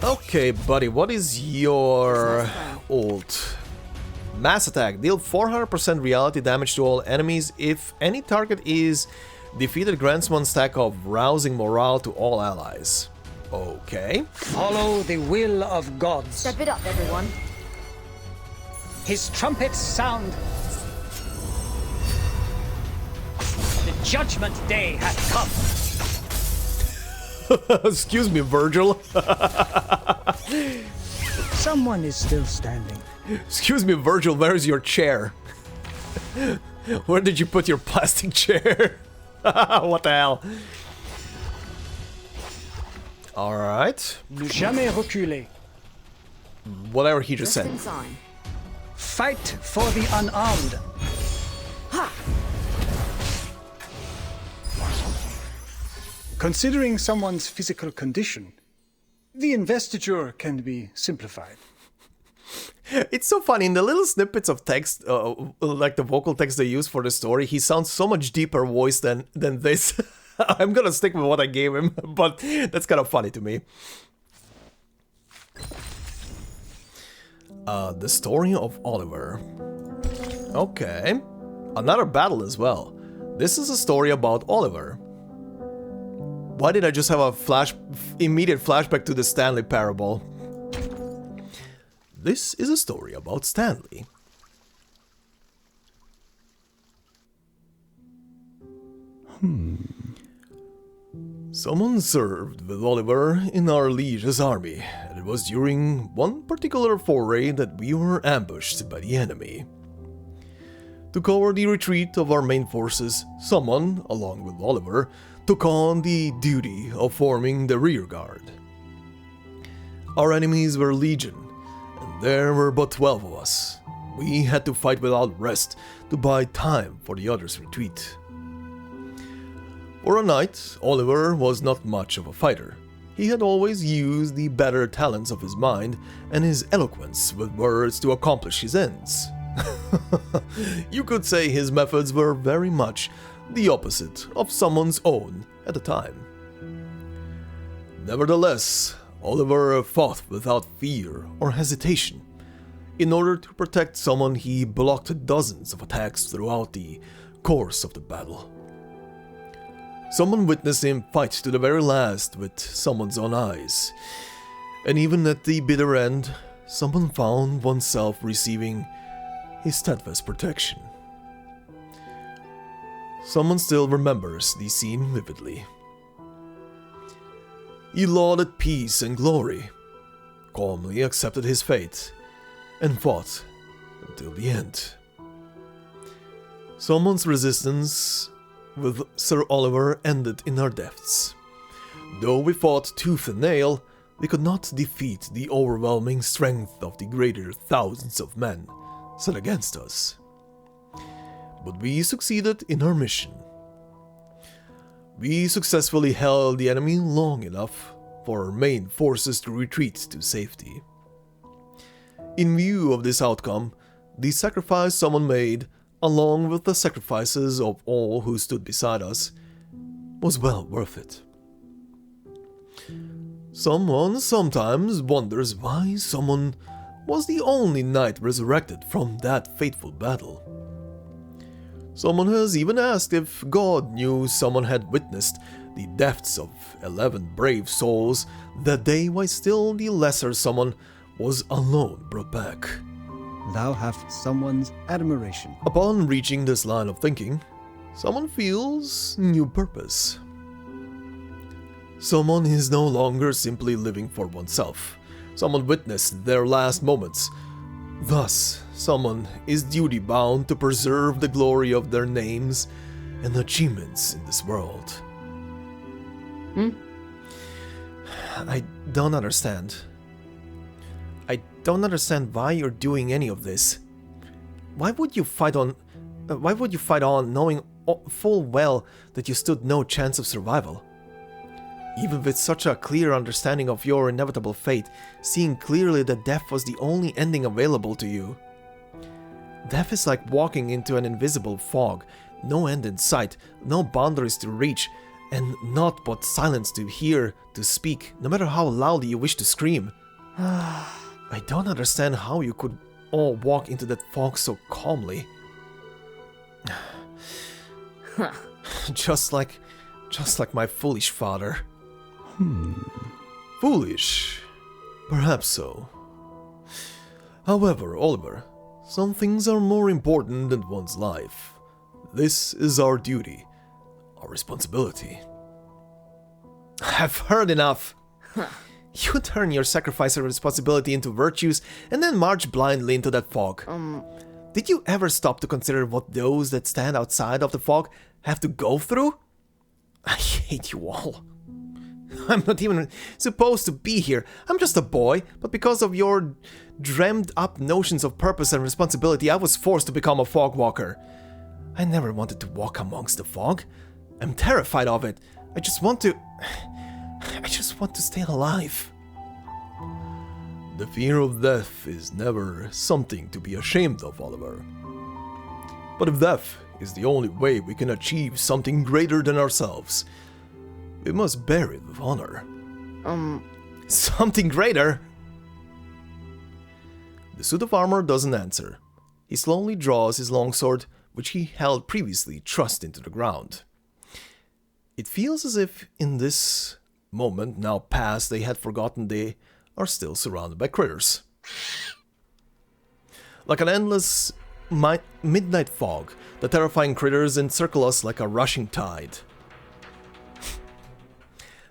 Okay, buddy, what is your ult? Mass attack. Deal 400% reality damage to all enemies. If any target is defeated, grants 1 stack of rousing morale to all allies. Okay. Follow the will of gods. Step it up, everyone. His trumpets sound. The judgment day hath come. Excuse me, Virgil. Someone is still standing. Excuse me, Virgil, where's your chair? Where did you put your plastic chair? What the hell? Alright. Ne jamais reculer. Whatever he just Just said. inside. Fight for the unarmed. Ha! Considering someone's physical condition, the investiture can be simplified. It's so funny, in the little snippets of text, like the vocal text they use for the story, he sounds so much deeper voice than this. I'm gonna stick with what I gave him, but that's kind of funny to me. The story of Oliver. Okay. Another battle as well. This is a story about Oliver. Why did I just have a immediate flashback to the Stanley parable? This is a story about Stanley. Someone served with Oliver in our liege's army, and it was during one particular foray that we were ambushed by the enemy. To cover the retreat of our main forces, someone, along with Oliver, took on the duty of forming the rear guard. Our enemies were legion, and there were but 12 of us. We had to fight without rest to buy time for the others' retreat. For a knight, Oliver was not much of a fighter. He had always used the better talents of his mind and his eloquence with words to accomplish his ends. You could say his methods were very much the opposite of someone's own at the time. Nevertheless, Oliver fought without fear or hesitation. In order to protect someone, he blocked dozens of attacks throughout the course of the battle. Someone witnessed him fight to the very last with someone's own eyes. And even at the bitter end, someone found oneself receiving his steadfast protection. Someone still remembers the scene vividly. He lauded peace and glory, calmly accepted his fate, and fought until the end. Someone's resistance with Sir Oliver ended in our deaths. Though we fought tooth and nail, we could not defeat the overwhelming strength of the greater thousands of men set against us. But we succeeded in our mission. We successfully held the enemy long enough for our main forces to retreat to safety. In view of this outcome, the sacrifice someone made, along with the sacrifices of all who stood beside us, was well worth it. Someone sometimes wonders why someone was the only knight resurrected from that fateful battle. Someone has even asked if God knew someone had witnessed the deaths of 11 brave souls that day while still the lesser someone was alone brought back. Thou hast someone's admiration. Upon reaching this line of thinking, someone feels new purpose. Someone is no longer simply living for oneself. Someone witnessed their last moments. Thus, someone is duty-bound to preserve the glory of their names and achievements in this world. I don't understand. I don't understand why you're doing any of this. Why would you fight on knowing full well that you stood no chance of survival? Even with such a clear understanding of your inevitable fate, seeing clearly that death was the only ending available to you. Death is like walking into an invisible fog, no end in sight, no boundaries to reach, and naught but silence to hear, to speak, no matter how loudly you wish to scream. I don't understand how you could all walk into that fog so calmly. Just like my foolish father. Foolish? Perhaps so. However, Oliver, some things are more important than one's life. This is our duty, our responsibility. I've heard enough. You turn your sacrifice and responsibility into virtues and then march blindly into that fog. Did you ever stop to consider what those that stand outside of the fog have to go through? I hate you all. I'm not even supposed to be here. I'm just a boy, but because of your dreamed up notions of purpose and responsibility, I was forced to become a fog walker. I never wanted to walk amongst the fog. I'm terrified of it. I just want to stay alive. The fear of death is never something to be ashamed of, Oliver. But if death is the only way we can achieve something greater than ourselves, we must bear it with honor. Something greater? The suit of armor doesn't answer. He slowly draws his longsword, which he held previously thrust into the ground. It feels as if in this moment now past they had forgotten they are still surrounded by critters. Like an endless midnight fog, the terrifying critters encircle us like a rushing tide.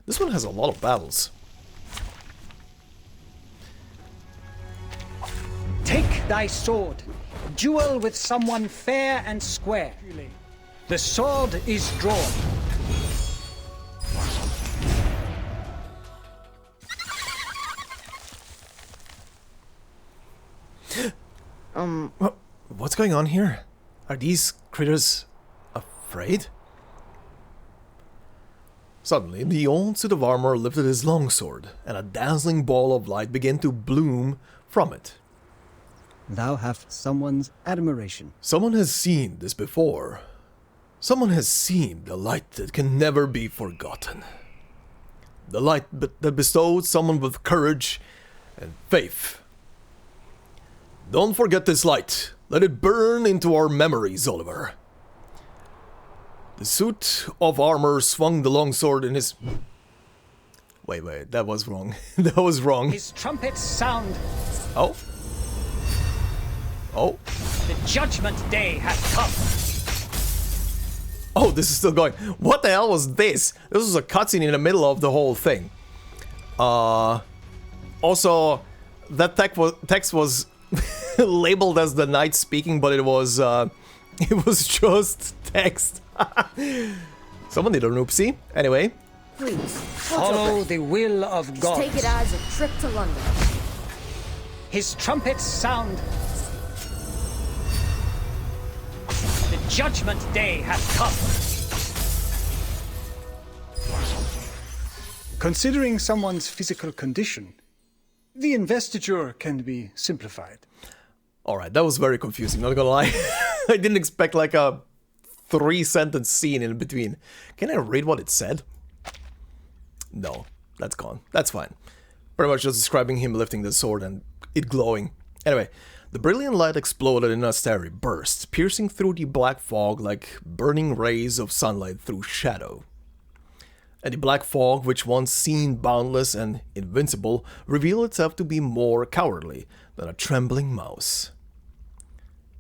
This one has a lot of battles. Take thy sword. Duel with someone fair and square. The sword is drawn. What's going on here? Are these critters afraid? Suddenly, the old suit of armor lifted his longsword, and a dazzling ball of light began to bloom from it. Thou hast someone's admiration. Someone has seen this before. Someone has seen the light that can never be forgotten. The light that bestowed someone with courage and faith. Don't forget this light. Let it burn into our memories, Oliver. The suit of armor swung the longsword in his... Wait, that was wrong. That was wrong. His trumpets sound. Oh? Oh? The judgment day has come. Oh, this is still going. What the hell was this? This was a cutscene in the middle of the whole thing. Also, that text was labeled as the knight speaking, but it was just text. Someone did an oopsie. Anyway. Please, Follow the will of Just God. take it as a trip to London. His trumpets sound. The judgment day has come. Considering someone's physical condition, the investiture can be simplified. Alright, that was very confusing, not gonna lie. I didn't expect like a 3-sentence scene in between. Can I read what it said? No, that's gone. That's fine. Pretty much just describing him lifting the sword and it glowing. Anyway, the brilliant light exploded in a starry burst, piercing through the black fog like burning rays of sunlight through shadow. And the black fog, which once seemed boundless and invincible, revealed itself to be more cowardly than a trembling mouse.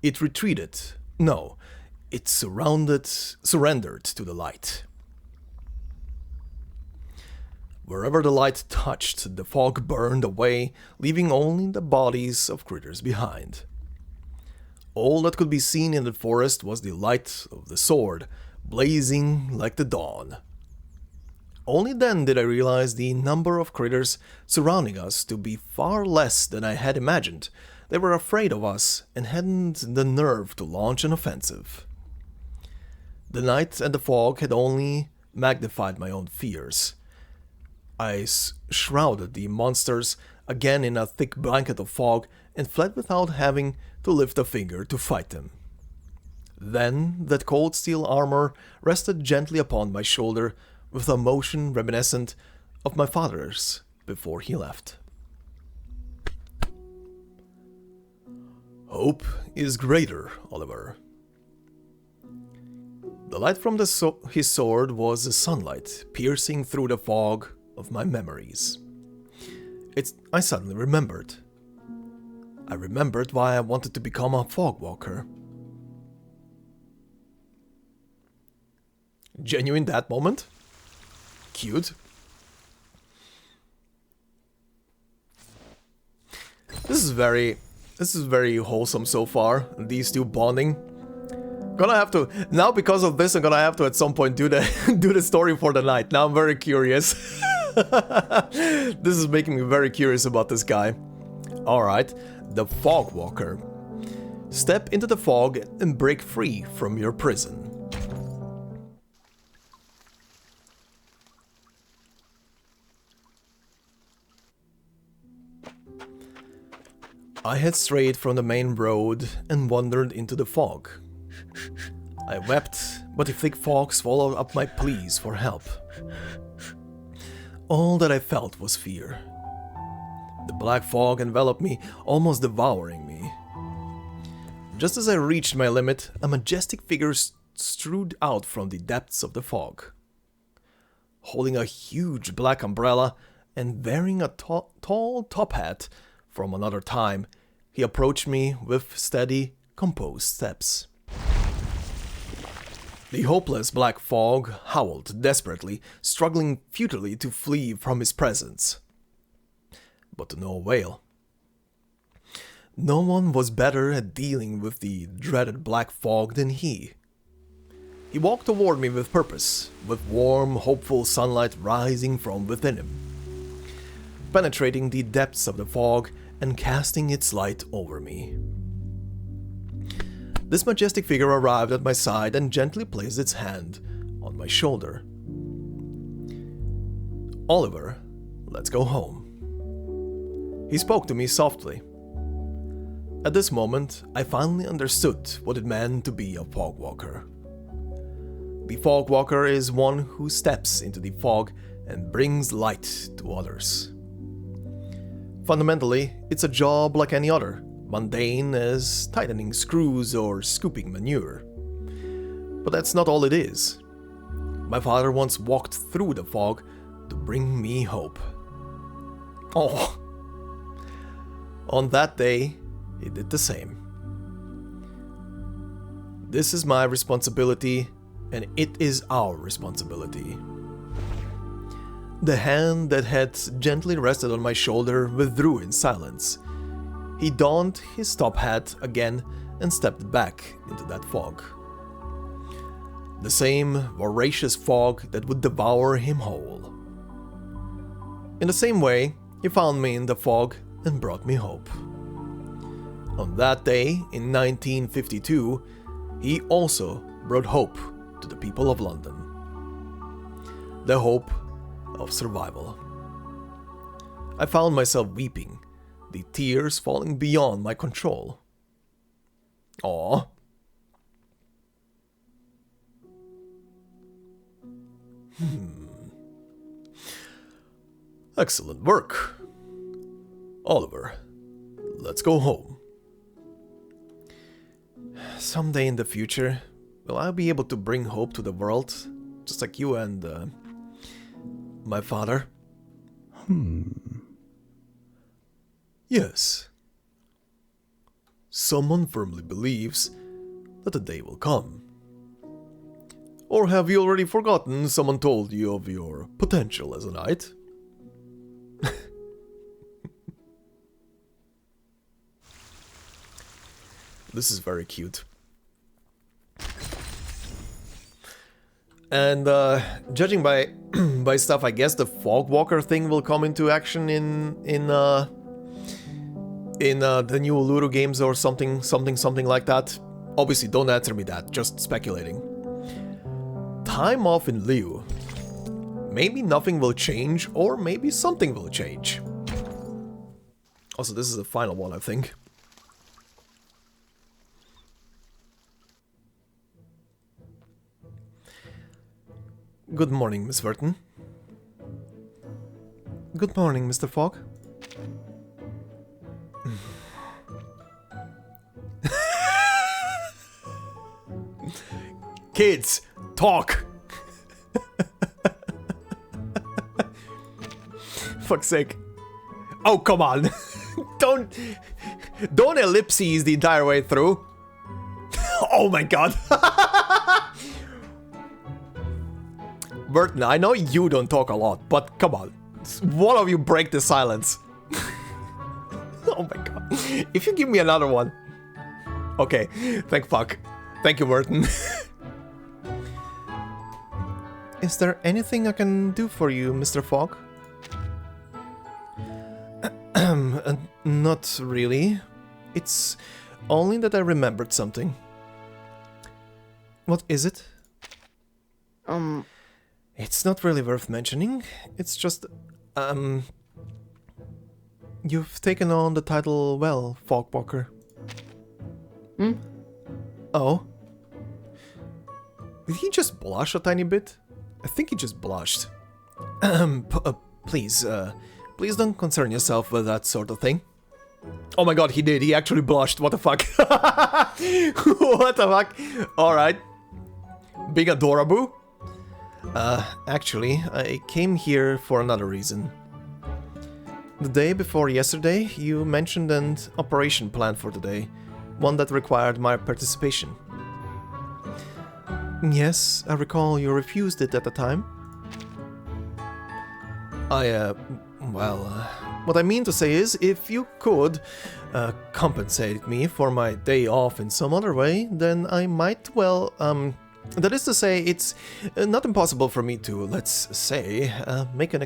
It retreated. No, it surrendered to the light. Wherever the light touched, the fog burned away, leaving only the bodies of critters behind. All that could be seen in the forest was the light of the sword, blazing like the dawn. Only then did I realize the number of critters surrounding us to be far less than I had imagined. They were afraid of us and hadn't the nerve to launch an offensive. The night and the fog had only magnified my own fears. I shrouded the monsters again in a thick blanket of fog and fled without having to lift a finger to fight them. Then that cold steel armor rested gently upon my shoulder with a motion reminiscent of my father's before he left. Hope is greater, Oliver. The light from his sword was the sunlight piercing through the fog of my memories. I suddenly remembered. I remembered why I wanted to become a fog walker. Genuine that moment? Cute. This is very wholesome so far, these two bonding. Gonna have to, now because of this, I'm gonna have to at some point do the story for the night. Now I'm very curious. This is making me very curious about this guy. Alright, the Fog Walker. Step into the fog and break free from your prison. I had strayed from the main road and wandered into the fog. I wept, but the thick fog swallowed up my pleas for help. All that I felt was fear. The black fog enveloped me, almost devouring me. Just as I reached my limit, a majestic figure strode out from the depths of the fog. Holding a huge black umbrella and wearing a tall top hat from another time, he approached me with steady, composed steps. The hopeless black fog howled desperately, struggling futilely to flee from his presence. But to no avail. No one was better at dealing with the dreaded black fog than he. He walked toward me with purpose, with warm, hopeful sunlight rising from within him, penetrating the depths of the fog and casting its light over me. This majestic figure arrived at my side and gently placed its hand on my shoulder. "Oliver, let's go home." He spoke to me softly. At this moment, I finally understood what it meant to be a fog walker. The fog walker is one who steps into the fog and brings light to others. Fundamentally, it's a job like any other, mundane as tightening screws or scooping manure. But that's not all it is. My father once walked through the fog to bring me hope. Oh! On that day, he did the same. This is my responsibility, and it is our responsibility. The hand that had gently rested on my shoulder withdrew in silence. He donned his top hat again and stepped back into that fog. The same voracious fog that would devour him whole. In the same way, he found me in the fog and brought me hope. On that day, in 1952, he also brought hope to the people of London. The hope of survival. I found myself weeping, the tears falling beyond my control. Aww. Excellent work. Oliver, let's go home. Someday in the future, will I be able to bring hope to the world, just like you and my father? Yes. Someone firmly believes that the day will come. Or have you already forgotten someone told you of your potential as a knight? This is very cute. And judging by by stuff, I guess the fog walker thing will come into action in the new Ludo games or something like that. Obviously, don't answer me that. Just speculating. Time off in lieu. Maybe nothing will change, or maybe something will change. Also, this is the final one, I think. Good morning, Miss Vertin. Good morning, Mr. Fogg. Kids, talk! Fuck's sake. Oh, come on. Don't ellipses the entire way through. Oh my god. Vertin, I know you don't talk a lot, but come on. One of you break the silence. Oh my god. If you give me another one. Okay, thank fuck. Thank you, Vertin. Is there anything I can do for you, Mr. Fogg? Not really. It's only that I remembered something. What is it? It's not really worth mentioning. It's just, You've taken on the title well, Fogwalker. Oh? Did he just blush a tiny bit? I think he just blushed. Please don't concern yourself with that sort of thing. Oh my god, he did. He actually blushed. What the fuck? What the fuck? Alright. Big adorable. Actually, I came here for another reason. The day before yesterday, you mentioned an operation plan for today. One that required my participation. Yes, I recall you refused it at the time. What I mean to say is, if you could compensate me for my day off in some other way, then I might, well, that is to say, it's not impossible for me to, let's say, make an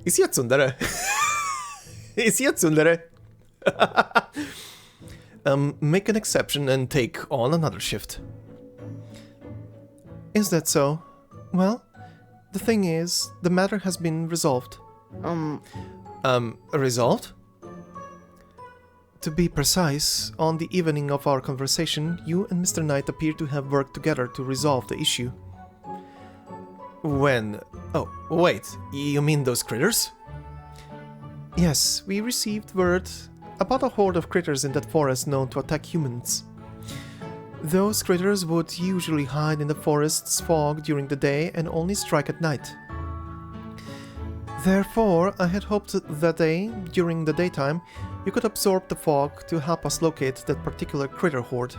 Is he a tsundere? Is he a tsundere? Make an exception and take on another shift. Is that so? Well, the thing is, the matter has been resolved. Resolved? To be precise, on the evening of our conversation, you and Mr. Knight appear to have worked together to resolve the issue. When? Oh, wait, you mean those critters? Yes, we received word about a horde of critters in that forest known to attack humans. Those critters would usually hide in the forest's fog during the day and only strike at night. Therefore, I had hoped that during the daytime, you could absorb the fog to help us locate that particular critter horde.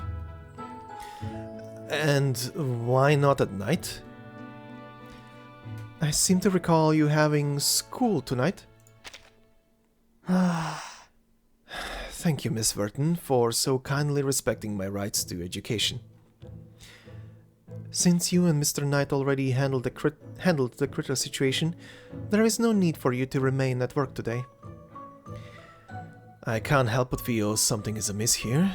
And why not at night? I seem to recall you having school tonight. Thank you, Miss Vertin, for so kindly respecting my rights to education. Since you and Mr. Knight already handled the critter situation, there is no need for you to remain at work today. I can't help but feel something is amiss here.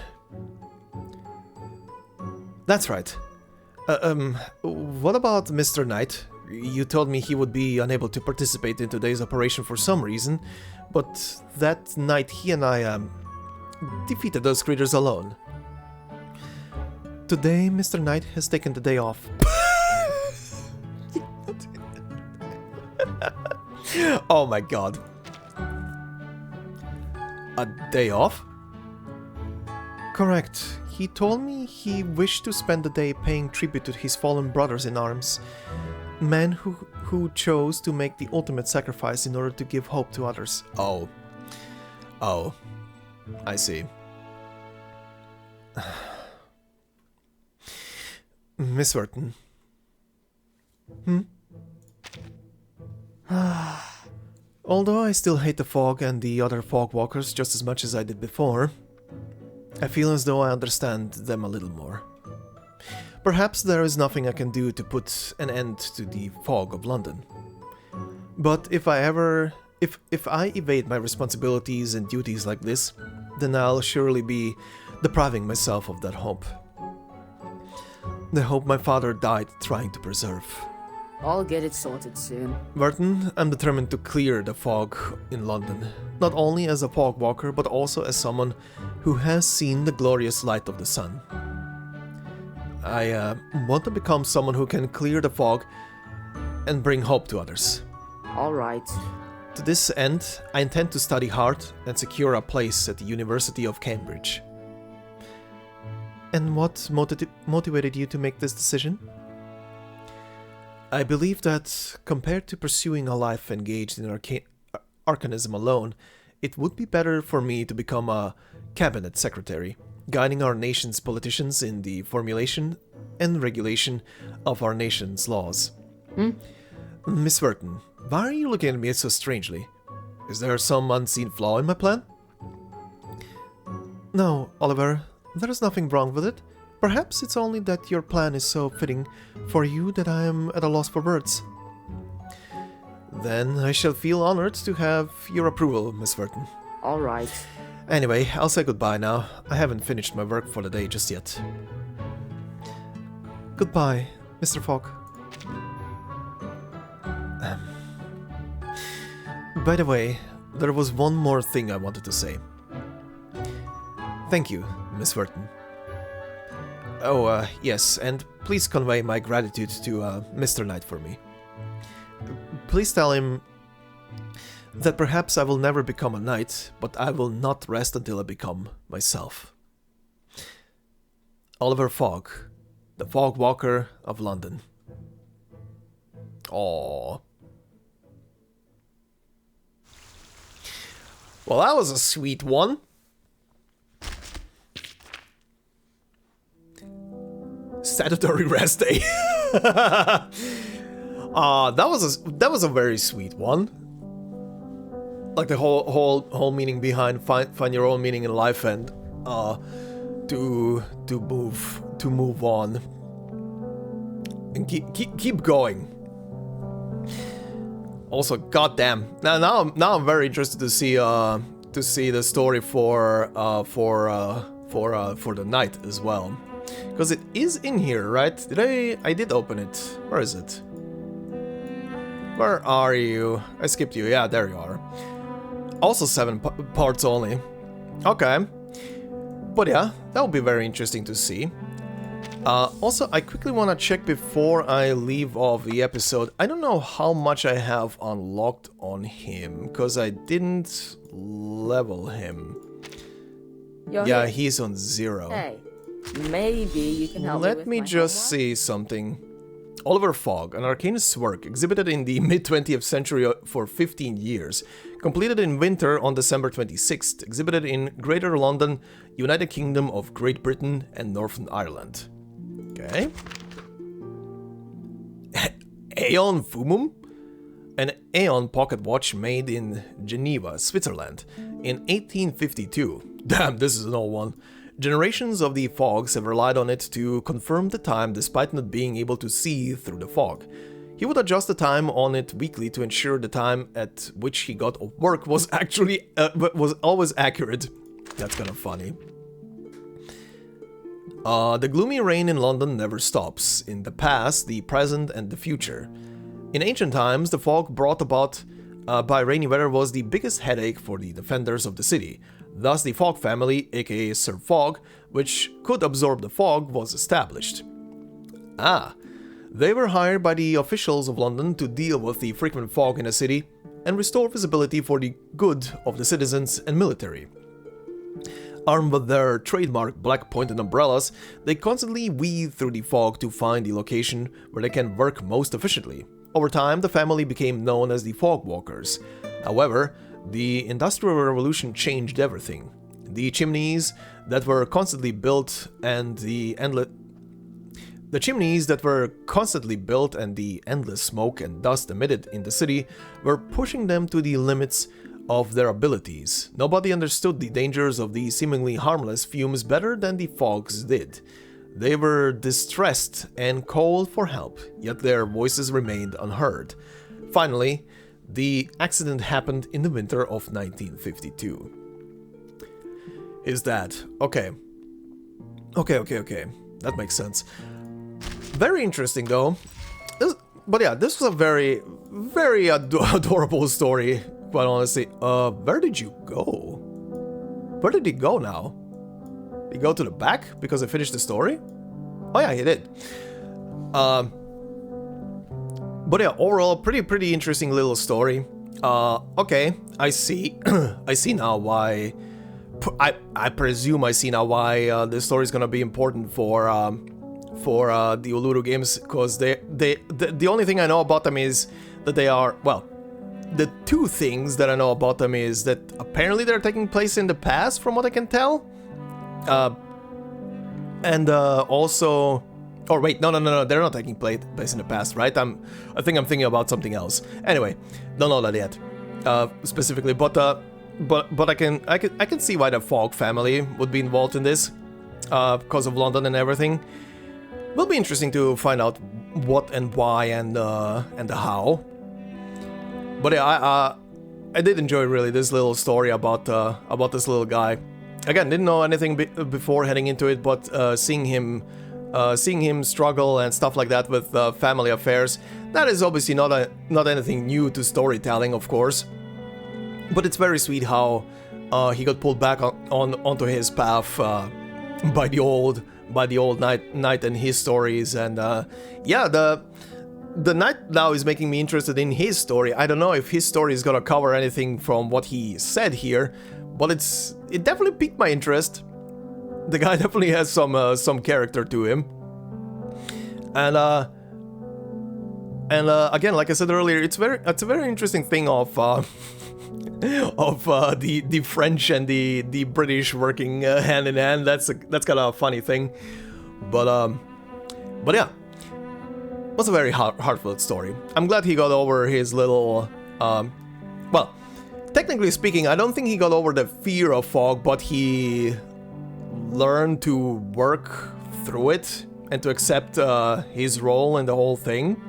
That's right. What about Mr. Knight? You told me he would be unable to participate in today's operation for some reason, but that night he and I, defeated those critters alone. Today, Mr. Knight has taken the day off. Oh my god. A day off? Correct. He told me he wished to spend the day paying tribute to his fallen brothers in arms. Men who chose to make the ultimate sacrifice in order to give hope to others. Oh. Oh. I see. Miss Vertin. Although I still hate the fog and the other fog walkers just as much as I did before, I feel as though I understand them a little more. Perhaps there is nothing I can do to put an end to the fog of London. But if I evade my responsibilities and duties like this, then I'll surely be depriving myself of that hope. The hope my father died trying to preserve. I'll get it sorted soon. Vertin, I'm determined to clear the fog in London, not only as a fog walker, but also as someone who has seen the glorious light of the sun. I want to become someone who can clear the fog and bring hope to others. Alright. To this end, I intend to study hard and secure a place at the University of Cambridge. And what motivated you to make this decision? I believe that, compared to pursuing a life engaged in Arcanism alone, it would be better for me to become a cabinet secretary, guiding our nation's politicians in the formulation and regulation of our nation's laws. Miss Vertin, why are you looking at me so strangely? Is there some unseen flaw in my plan? No, Oliver, there is nothing wrong with it. Perhaps it's only that your plan is so fitting for you that I am at a loss for words. Then I shall feel honored to have your approval, Miss Vertin. Alright. Anyway, I'll say goodbye now. I haven't finished my work for the day just yet. Goodbye, Mr. Fogg. By the way, there was one more thing I wanted to say. Thank you, Miss Vertin. Oh, yes, and please convey my gratitude to Mr. Knight for me. Please tell him that perhaps I will never become a knight, but I will not rest until I become myself. Oliver Fogg, the Fog Walker of London. Aww. Well, that was a sweet one. Statutory rest day. That was a very sweet one. Like the whole meaning behind find your own meaning in life and to move on and keep going. Also, goddamn, now I'm very interested to see the story for the night as well, because it is in here, right? I did open it. Where is it? Where are you? I skipped you. Yeah, there you are. Also 7 parts only. Okay. But yeah, that would be very interesting to see. Also, I quickly want to check before I leave off the episode. I don't know how much I have unlocked on him, because I didn't level him. Yeah, he's on 0. Hey, maybe you can help me with Let me my just homework? see something. Oliver Fogg, an Arcanist's work, exhibited in the mid-20th century for 15 years. Completed in winter on December 26th. Exhibited in Greater London, United Kingdom of Great Britain and Northern Ireland. Okay. Aeon Fumum? An Aeon pocket watch made in Geneva, Switzerland, in 1852. Damn, this is an old one. Generations of the Foggs have relied on it to confirm the time despite not being able to see through the fog. He would adjust the time on it weekly to ensure the time at which he got off work was was always accurate. That's kind of funny. The gloomy rain in London never stops, in the past, the present and the future. In ancient times, the fog brought about by rainy weather was the biggest headache for the defenders of the city. Thus the Fogg family, aka Sir Fogg, which could absorb the fog, was established. They were hired by the officials of London to deal with the frequent fog in the city and restore visibility for the good of the citizens and military. Armed with their trademark black pointed umbrellas, they constantly weave through the fog to find the location where they can work most efficiently. Over time, the family became known as the Fog Walkers. However, the Industrial Revolution changed everything. The chimneys that were constantly built and the endless smoke and dust emitted in the city were pushing them to the limits of their abilities. Nobody understood the dangers of these seemingly harmless fumes better than the Foggs did. They were distressed and called for help, yet their voices remained unheard. Finally, the accident happened in the winter of 1952. Is that... Okay. Okay. That makes sense. Very interesting, though. But yeah, this was a very, very adorable story, quite honestly. Where did you go? Where did he go now? Did he go to the back because I finished the story? Oh yeah, he did. But yeah, overall, pretty interesting little story. Okay, I see. I see now why. I presume I see now why this story is gonna be important for the Uluru games, because the only thing I know about them is that they are, well, the two things that I know about them is that apparently they're taking place in the past, from what I can tell. And also. Oh wait, no, they're not taking place in the past, right? I think I'm thinking about something else. Anyway, don't know that yet, specifically, but I can see why the Fogg family would be involved in this, because of London and everything. Will be interesting to find out what and why and the how. But yeah, I did enjoy really this little story about this little guy. Again, didn't know anything before heading into it, but seeing him struggle and stuff like that with family affairs, that is obviously not anything new to storytelling, of course. But it's very sweet how he got pulled back onto his path by the old knight and his stories, and yeah, the knight now is making me interested in his story. I don't know if his story is gonna cover anything from what he said here, but it definitely piqued my interest. The guy definitely has some character to him, and again, like I said earlier, it's a very interesting thing of the French and the British working hand in hand. That's kind of a funny thing, but yeah, it was a very heartfelt story. I'm glad he got over his little well, technically speaking, I don't think he got over the fear of fog, but he learned to work through it and to accept his role in the whole thing.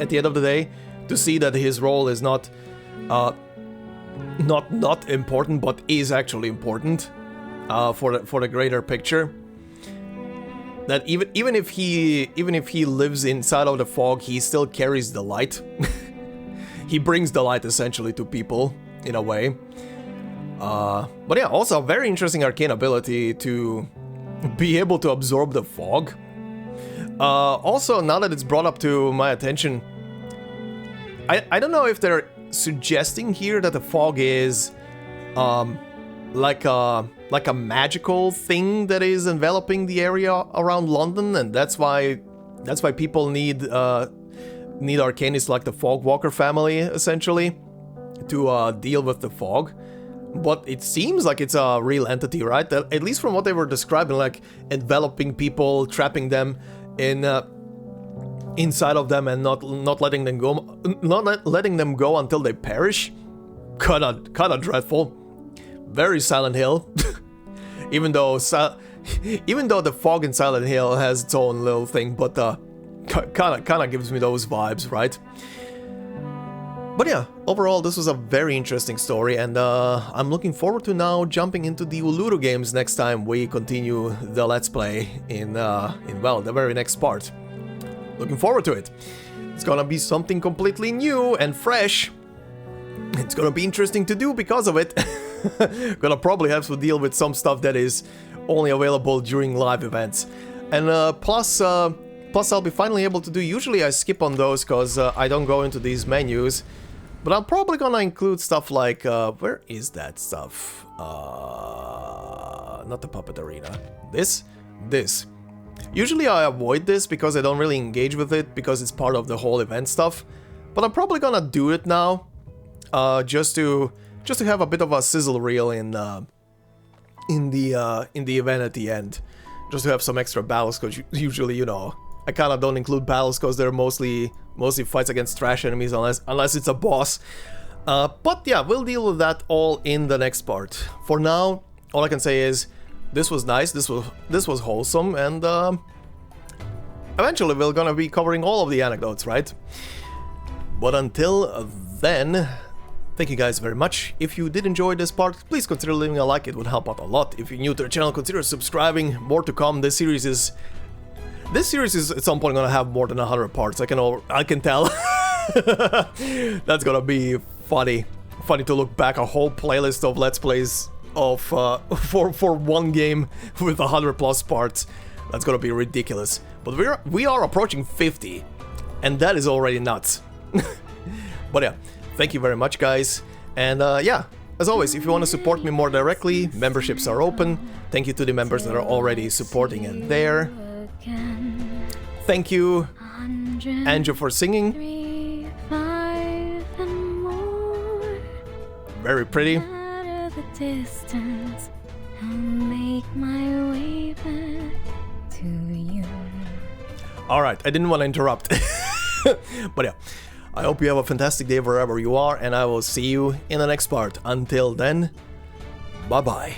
At the end of the day, to see that his role is not important, but is actually important for the greater picture. That even if he lives inside of the fog, he still carries the light. He brings the light essentially to people in a way. But yeah, also a very interesting arcane ability to be able to absorb the fog. Also, now that it's brought up to my attention, I don't know if they're suggesting here that the fog is like a magical thing that is enveloping the area around London, and that's why people need Arcanists like the Fogwalker family essentially to deal with the fog. But it seems like it's a real entity, right? At least from what they were describing, like enveloping people, trapping them in inside of them, and not letting them go, letting them go until they perish. Kinda dreadful. Very Silent Hill. even though the fog in Silent Hill has its own little thing, but kinda gives me those vibes, right? But yeah, overall this was a very interesting story, and I'm looking forward to now jumping into the Uluru games next time we continue the Let's Play in well, the very next part. Looking forward to it. It's gonna be something completely new and fresh. It's gonna be interesting to do because of it. Gonna probably have to deal with some stuff that is only available during live events. And plus I'll be finally able to do, usually I skip on those because I don't go into these menus. But I'm probably gonna include stuff like, where is that stuff? Not the Puppet Arena. This. Usually I avoid this because I don't really engage with it because it's part of the whole event stuff. But I'm probably gonna do it now, just to have a bit of a sizzle reel in the event at the end, just to have some extra battles. Because usually, you know, I kind of don't include battles because they're mostly fights against trash enemies unless it's a boss. But yeah, we'll deal with that all in the next part. For now, all I can say is this was nice, this was wholesome, and eventually we're gonna be covering all of the anecdotes, right? But until then, thank you guys very much. If you did enjoy this part, please consider leaving a like, it would help out a lot. If you're new to the channel, consider subscribing. More to come. This series is at some point gonna have more than 100 parts. I can tell. That's gonna be funny to look back, a whole playlist of Let's Plays of for one game with 100+ parts. That's gonna be ridiculous. But we are approaching 50, and that is already nuts. But yeah, thank you very much, guys. And yeah, as always, if you want to support me more directly, memberships are open. Thank you to the members that are already supporting it there. Thank you, Andrew, for singing. Very pretty. Distance, I'll make my way back to you. Alright, I didn't want to interrupt. But yeah, I hope you have a fantastic day wherever you are, and I will see you in the next part. Until then, bye bye.